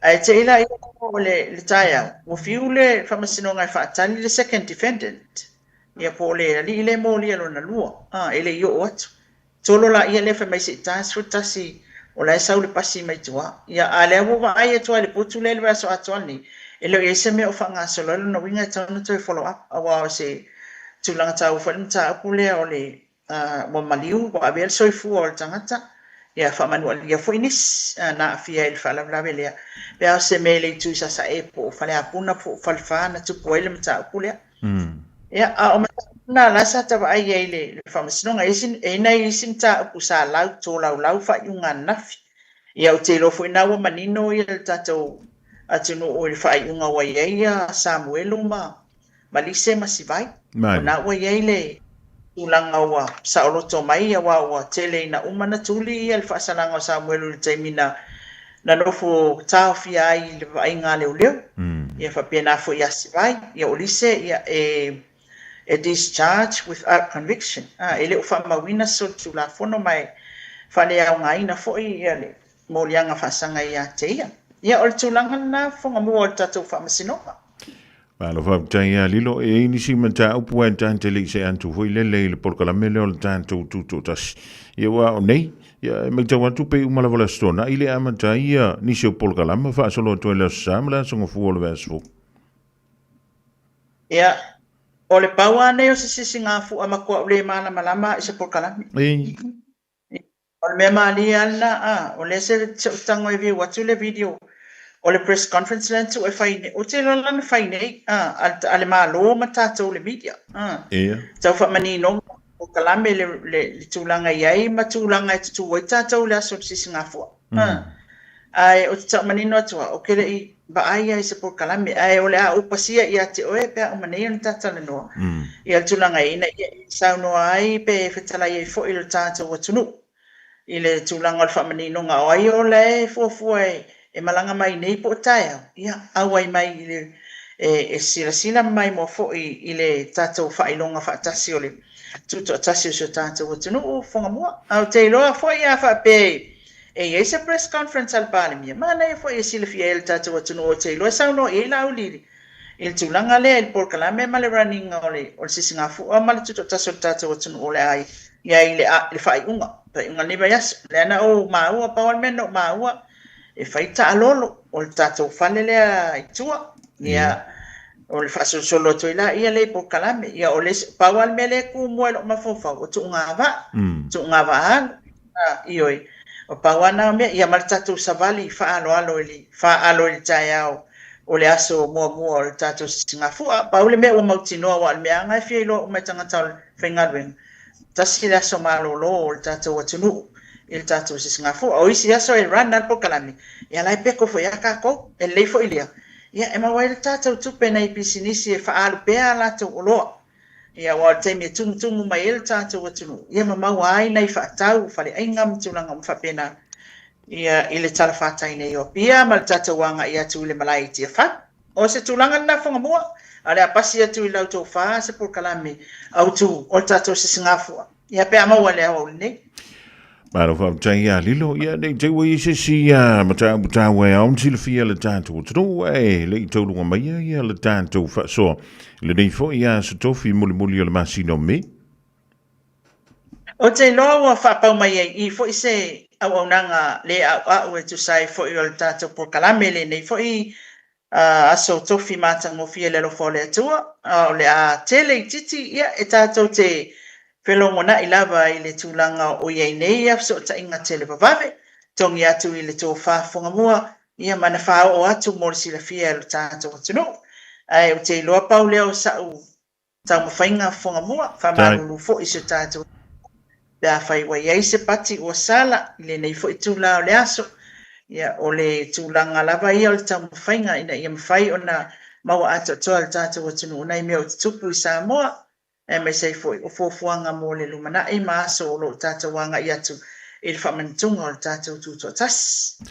ai te ila ia o le taia o fiu le whamasinonga e whaatali le second defendant ia po le li le moli alo na lua ele i o atu tolo la ia le whamaisi tasu tasi o la sau le pasi mai tua ia a le awa ai atua le putu le le aso atuani ele e se me o whangasolo alo na winga tauna toi follow up awa o se tulanga tau whanimta apule o le mo maliu wa abel soifu o tangata ia fa manual ia foinis na fia el fala blavele ya se mele tu sa epo fale apuna fo falfana tu poele mta pule ia o na la sa ta ai ele fa masino isin isin ta pusa lau to lau fa yunga nafi ia o te lo foi na wa manino ia tato atino o fa yunga wa ia Samuel malise masivai na wa ile ulanga wa sa oloto mai wa tele na umana tuli al fasalanga Samuel le taimina na nofo tafia ai le ainga le leo ia fa pena fo ia sivai ia olise ia a discharge without conviction ele fa mawina so tu la fono mai fa le au ngai na fo ia le molianga fasanga ia te ia ol tulanga na fo ngamu ol tatu fa masinoka Malo fa tanya lilo e inisi mata upu en tante le se antu foi le por kala mele ol tanto tu tas ia wa nei ia me tawa tu pe uma la vola stona ile amata ia ni se por kala ma fa solo to le samla so fu ol vesfu ia ole pawa ne o se singa fu ama ko le mana malama se por kala O le mea maalia ana, o le se tango e viu atu le video, o le press conference le tu e whaine, o te lana whaine, ale malo ma tātou le media. Tau wha manino, o kalame le tūlanga iai, ma tūlanga e tutu o tātou le aso sisi ngafua. Ai, o te tau manino atua, o kere i ba ai ai se por kalame, ai o le a upasia i ate oe, pea o manei on tātale noa. I al tūlanga ina, i saunoa ai, pe whetala i fo i lo tātou atunu. I le tūlanga o le wha manino ngā o ai o le fuafua e malanga mai nei po taia. Ia, au ai mai i le sila mai mo fo i le tātou whailonga whaatasi o le tuto atasi o se tātou atunu o Fofogamua. Au te iloa fo i a whape e se press conference al palimia. Mana e fo i sila fia el tātou atunu o te iloa sauno e la uliri. Il tūlanga le, il porkalame ma le running o le sisingafu o ma le tuto atasi o tātou atunu o le ai. Ia i le whai unga. Whai unga niba yasu. Le ana o maua pawal meno maua. E whaita alolo o le tātou whale lea i tua. Ia o le whaso solo to ila ia le po kalame. Ia o le pawal me le ku mua lo mafofau. O tu ngā wa. Tu ngā wa anu. Ioi. O pawana me ia ma le tātou savali wha alo ili tai au. O le aso mua o le tātou singafua. Paule me o mautinoa wa le mea ngai fia ilo o mai tangata o le whaingadwenga. Tasi le aso malolo o le tātou atunu. Il tātou singafua. O isi aso e rana po kalame. Ia lai peko fo ia kako. E leifo ilia. Ia e mawai le tātou tupe na i pisinisi e whaalu pēa lātou o loa. Ia wa te me tungu mai e le tātou atunu. Ia mamau ai nei whaatau whale aingam tūlanga mwhapena. Ia i le tala whātai nei o pia ma le tātou wanga i atu le malai i tia wha. O se tūlanga na Fofogamua. A le apasi atu i lautou wha se por kalame au tu o le tātou se singafua. Ia pēa maua le Aoauli nei. Maro fa tai ya lilo ya nei te we se si ya mata buta we on til fia le tanto tro e le to lu mai ya le tanto fa so le nei fo ya so to fi muli le masino me o te lo fa pa mai I fo se au nanga le au tu sai fo I le tanto por kalame le nei fo I aso to fi mata mo fi le lo fo le tua o le a tele titi ya e tanto te Pelo mona I lava I le tūlanga o iei nei a so ta inga tele pavave. Tongi atu I le tō Fofogamua. Ia mana whao o atu mori sila fia lo tātou atunu. Ai o te iloa pau leo sa u tau mawhainga Fofogamua. Whamarulu fo I se tātou. Pea whai wa iei se pati o sala. I le nei fo I tūla o le aso. Ia o le tūlanga lava ia o le tau mawhainga. Ina ia mwhai o na maua ato toa le tātou atunu. Unai mea o te tupu I Samoa. E me sei foi o fofuanga mo le lumana e maso o lo tātou wanga I atu I le whamantunga o le tātou tūtua tas.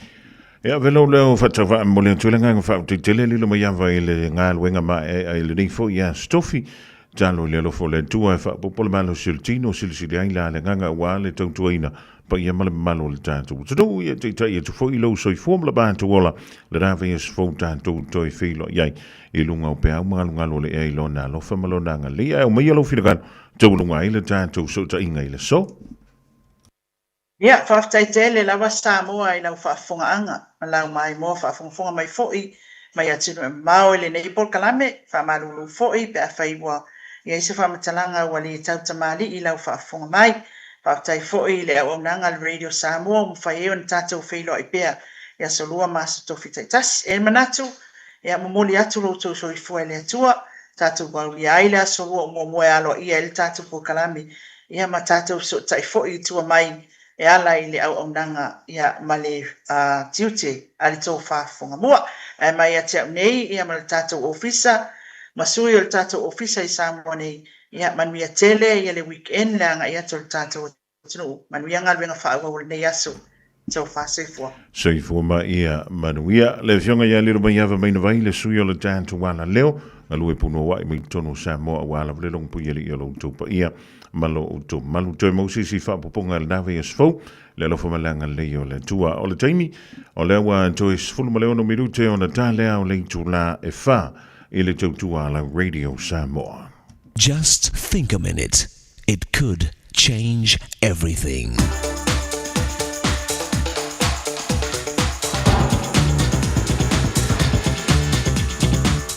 Ia velo leo whatawa mo le tulenga ngā te tele lilo mai awa I le ngā luenga ma e le nei fo ia stofi talo le alofo le tua e whapopole malo siltino silisili aila le nganga ua le tautuaina pa ia male malo le tātou. Tadu ia te tai e tu fo I lo soi formula bātu ola le rāwei e sfo tātou toi whilo iai I lunga o pēa ngalo le e ilo nā lofa malo nanga lia e o mai alo whirakan tau lunga I le tātou so ta inga I le so. Ia, whaftai tele lawa Samoa I lau whaafongaanga. Lau mai mo whaafonga mai fo'i mai atinu e mao le nei por kalame whaamalulu fo'i pe a whaiwa. Ia isa whaamatalanga wali tautamali I lau whaafonga mai. Whaftai fo'i le au nanga le Radio Samoa mwhai eo na tātou whilo I pēa. Ia solua masa tofi taitas. E manatu. Ia momoli atu roto so I fua le atua. Tātou wauli aile asolua o moe alo ia ele tātou por kalame. Ia ma tātou so tai fo'i tua mai. E ala I le au nanga ia male tiute ali tō Fofogamua. E mai a te au nei ia ma le tātou ofisa. Masui o le tātou ofisa I Samoa nei. Ia manuia tele ia le weekend le anga ia tō le tātou tino. Manuia ngā luenga whaaua o le nei aso. Tō whaasefua. Seifua ma ia manuia. Le fionga ia liro mai ava mai na vai le sui o le tātou wala leo. Alue puno wa I mai tono Samoa wala vle long pu yeli alo tupa ia. Malo uto malu toi mausi si whapoponga le nawe asfau le alofa malanga leo le tua o le taimi o le awa toi sfulu maleo no mirute o na tā lea o le tu la e wha I le tautua la Radio Samoa. Just think a minute. It could change everything.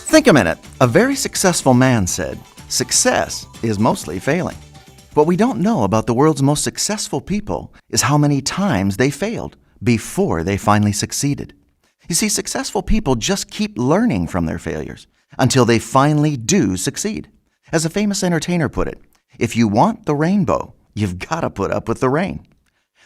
Think a minute. A very successful man said, "Success is mostly failing." What we don't know about the world's most successful people is how many times they failed before they finally succeeded. You see, successful people just keep learning from their failures until they finally do succeed. As a famous entertainer put it, if you want the rainbow, you've got to put up with the rain.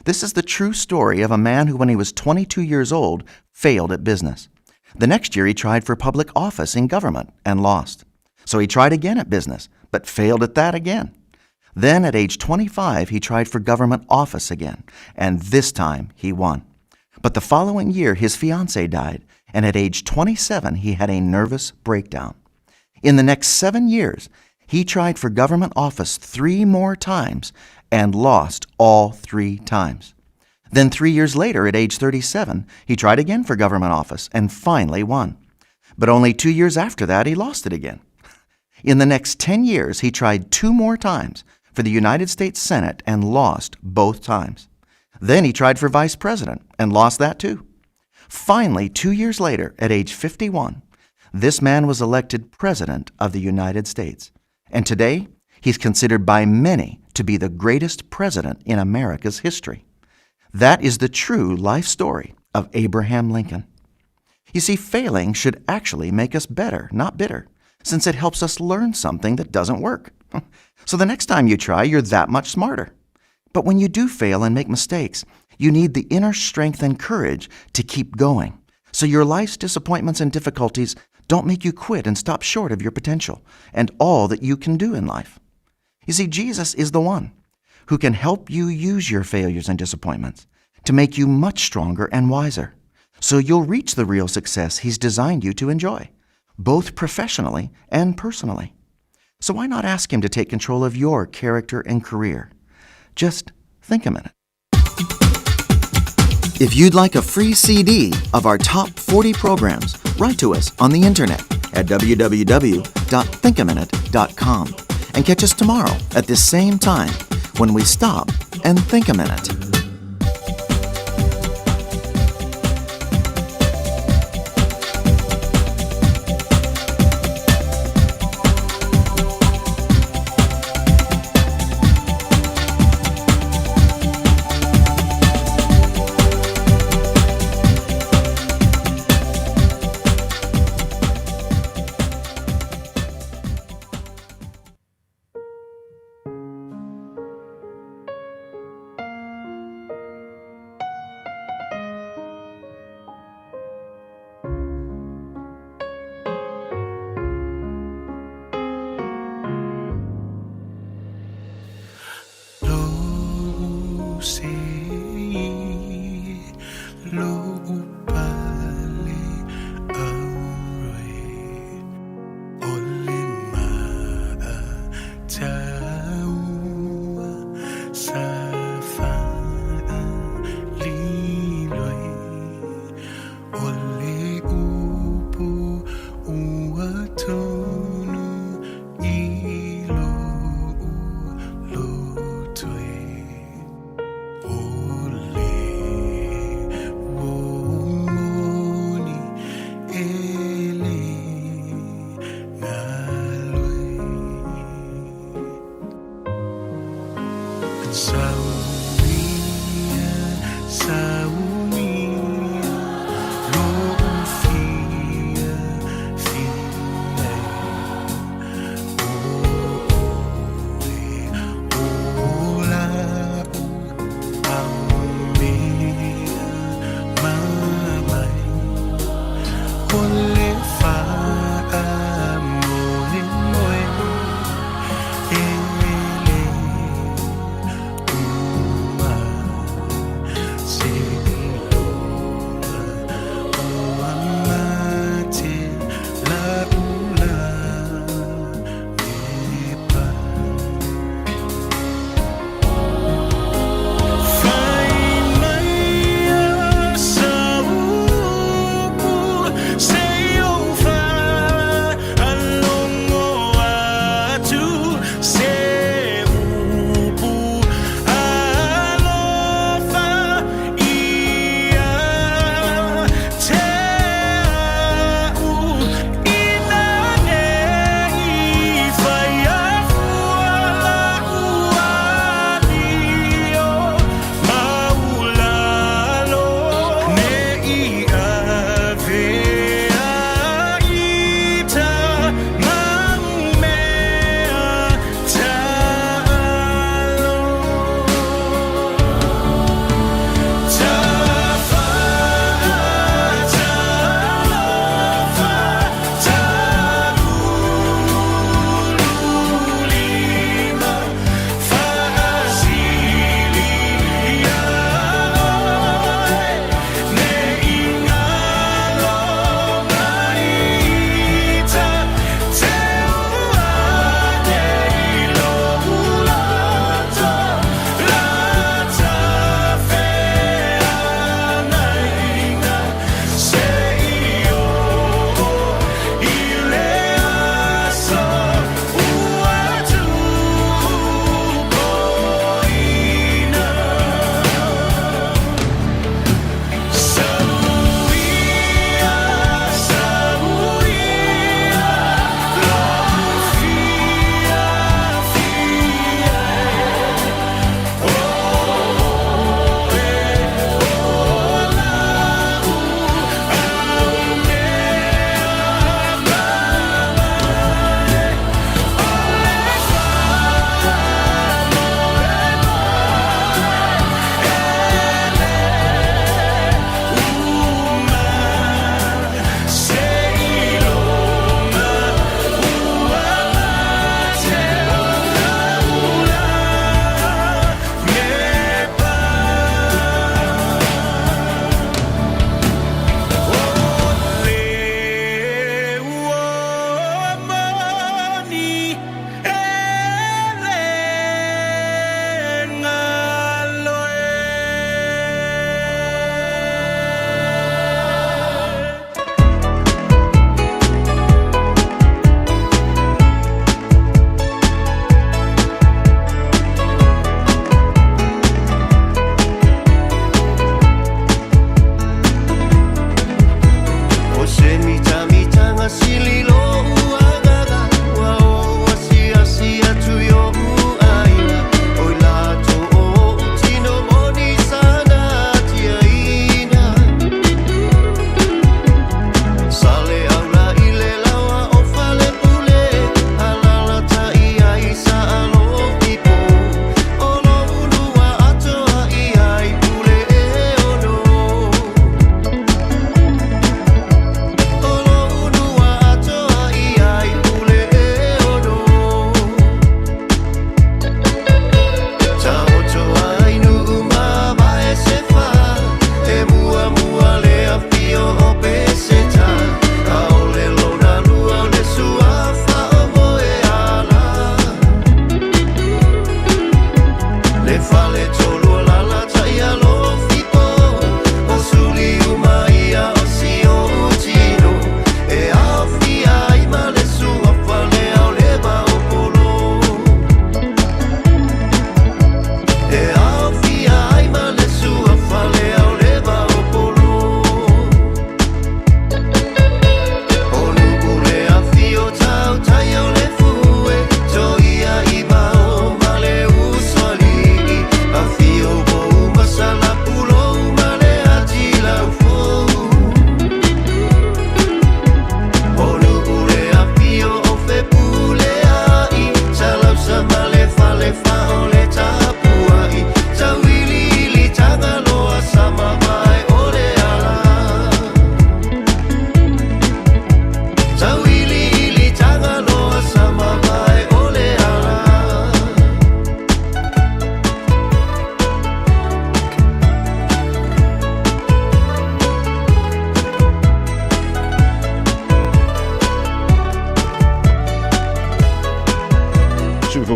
This is the true story of a man who, when he was 22 years old, failed at business. The next year, he tried for public office in government and lost. So he tried again at business, but failed at that again. Then at age 25, he tried for government office again, and this time he won. But the following year, his fiancée died, and at age 27, he had a nervous breakdown. In the next 7 years, he tried for government office 3 more times and lost all 3 times. Then 3 years later, at age 37, he tried again for government office and finally won. But only 2 years after that, he lost it again. In the next 10 years, he tried 2 more times for the United States Senate and lost both times. Then he tried for vice president and lost that too. Finally, 2 years later, at age 51, this man was elected president of the United States. And today, he's considered by many to be the greatest president in America's history. That is the true life story of Abraham Lincoln. You see, failing should actually make us better, not bitter, since it helps us learn something that doesn't work. So the next time you try, you're that much smarter. But when you do fail and make mistakes, you need the inner strength and courage to keep going. So your life's disappointments and difficulties don't make you quit and stop short of your potential and all that you can do in life. You see, Jesus is the one who can help you use your failures and disappointments to make you much stronger and wiser, so you'll reach the real success He's designed you to enjoy, both professionally and personally. So why not ask Him to take control of your character and career? Just think a minute. If you'd like a free CD of our top 40 programs, write to us on the internet at www.thinkaminute.com and catch us tomorrow at this same time when we stop and think a minute. See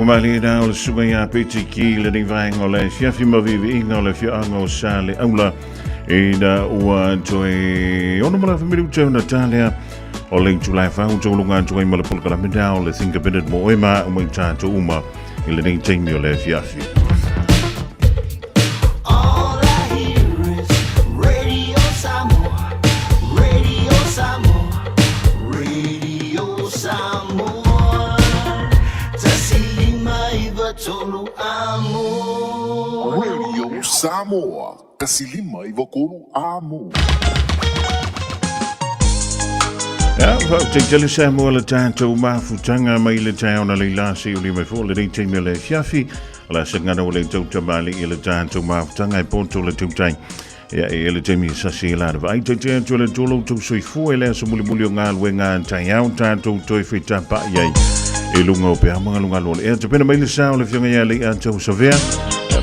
Mali na o le sunga ia piti ki le ni vaenga o le fiafi mavivi inga o le fianga o sa le aula e na ua joe ono mala famili utau na talea o le July whau tau lunga joe mala pulkala mida o le Think a Minute mo ema o mai tātou uma i le nei teimi o le fiafi. Samoa, kasilima i wakoro amo. Te tele Samoa le tātou mafutanga mai le taona le lasi o le mai fo le nei teimi o le fiafi o la sangana o le tautamali i le tātou mafutanga i poto le tautai. Ia e le teimi sasi e lana vai te te atu le tolo tau soi fu e le asa muli muli o ngā lue ngā tai au tātou toi whi tapa iai e lunga o pēa mga lunga lole. Ea te pena mai le sao le fionga ia le atau savea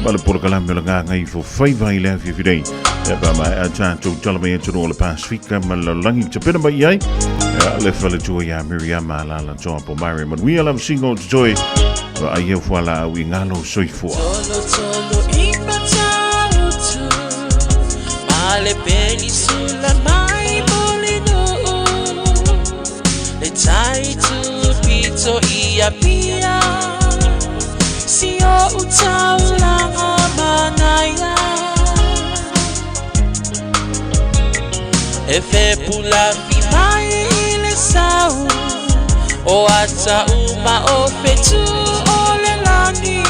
Bala por kalame la nga i fo faiva i le fidei. E ba mai a tātou talame e tunu o le Pasifika ma la langi te pena mai ai. Le fale tua ia Miriam la la toa po Mari. Man we love single joy. Wa ai e fuala au i ngalo soifua. Tolo tolo ipa tautu. Male penisula mai molino. Le taitu pito ia pia. Si o utau lang amanaya E fe pula fi mai le sau O ata uma o fetu o le lani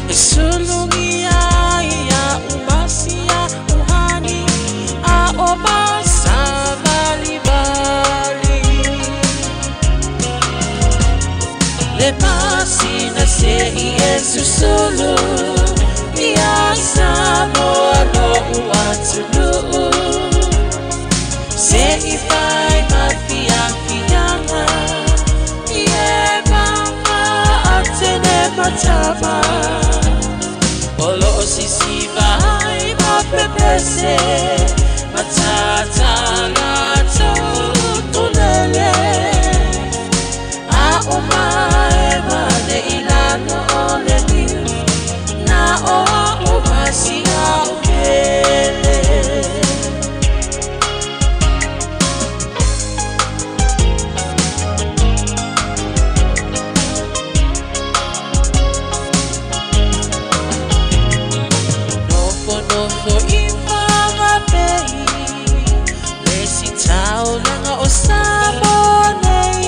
E sulungi ia umasia uhani A o masa bali bali Le pasina se i esu solo Ia Samoa no uatulu Se i fai mafia fianga Ie mama atene matama Olo sisi vai mapepese Matata gato tulele A omae mane ilano ole ni Na oa umasia ukele Nofo nofo infama pei Lesi tau langa o sabonei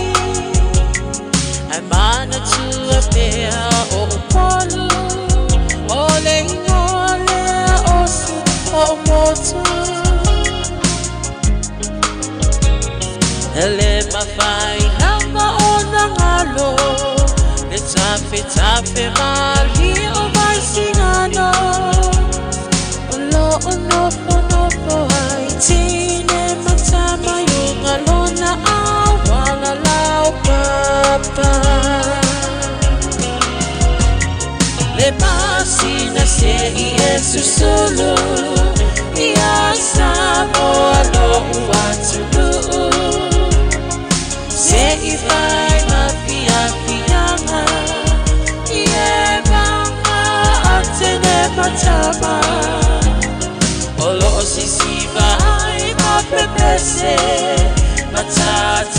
Ai mana tua pea o upolu Ole ingole osu o motu Ele mawhai nanga o nangalo Le tape tape mali o mai singano Olo o nofo nofo hai tine matama Yunga lona awala lau papa Le pasina se i esu solo Ia Samoa no uatulu Se i fai mafia fianga Ie banga matama Olo o sisiva ai mapepese Matata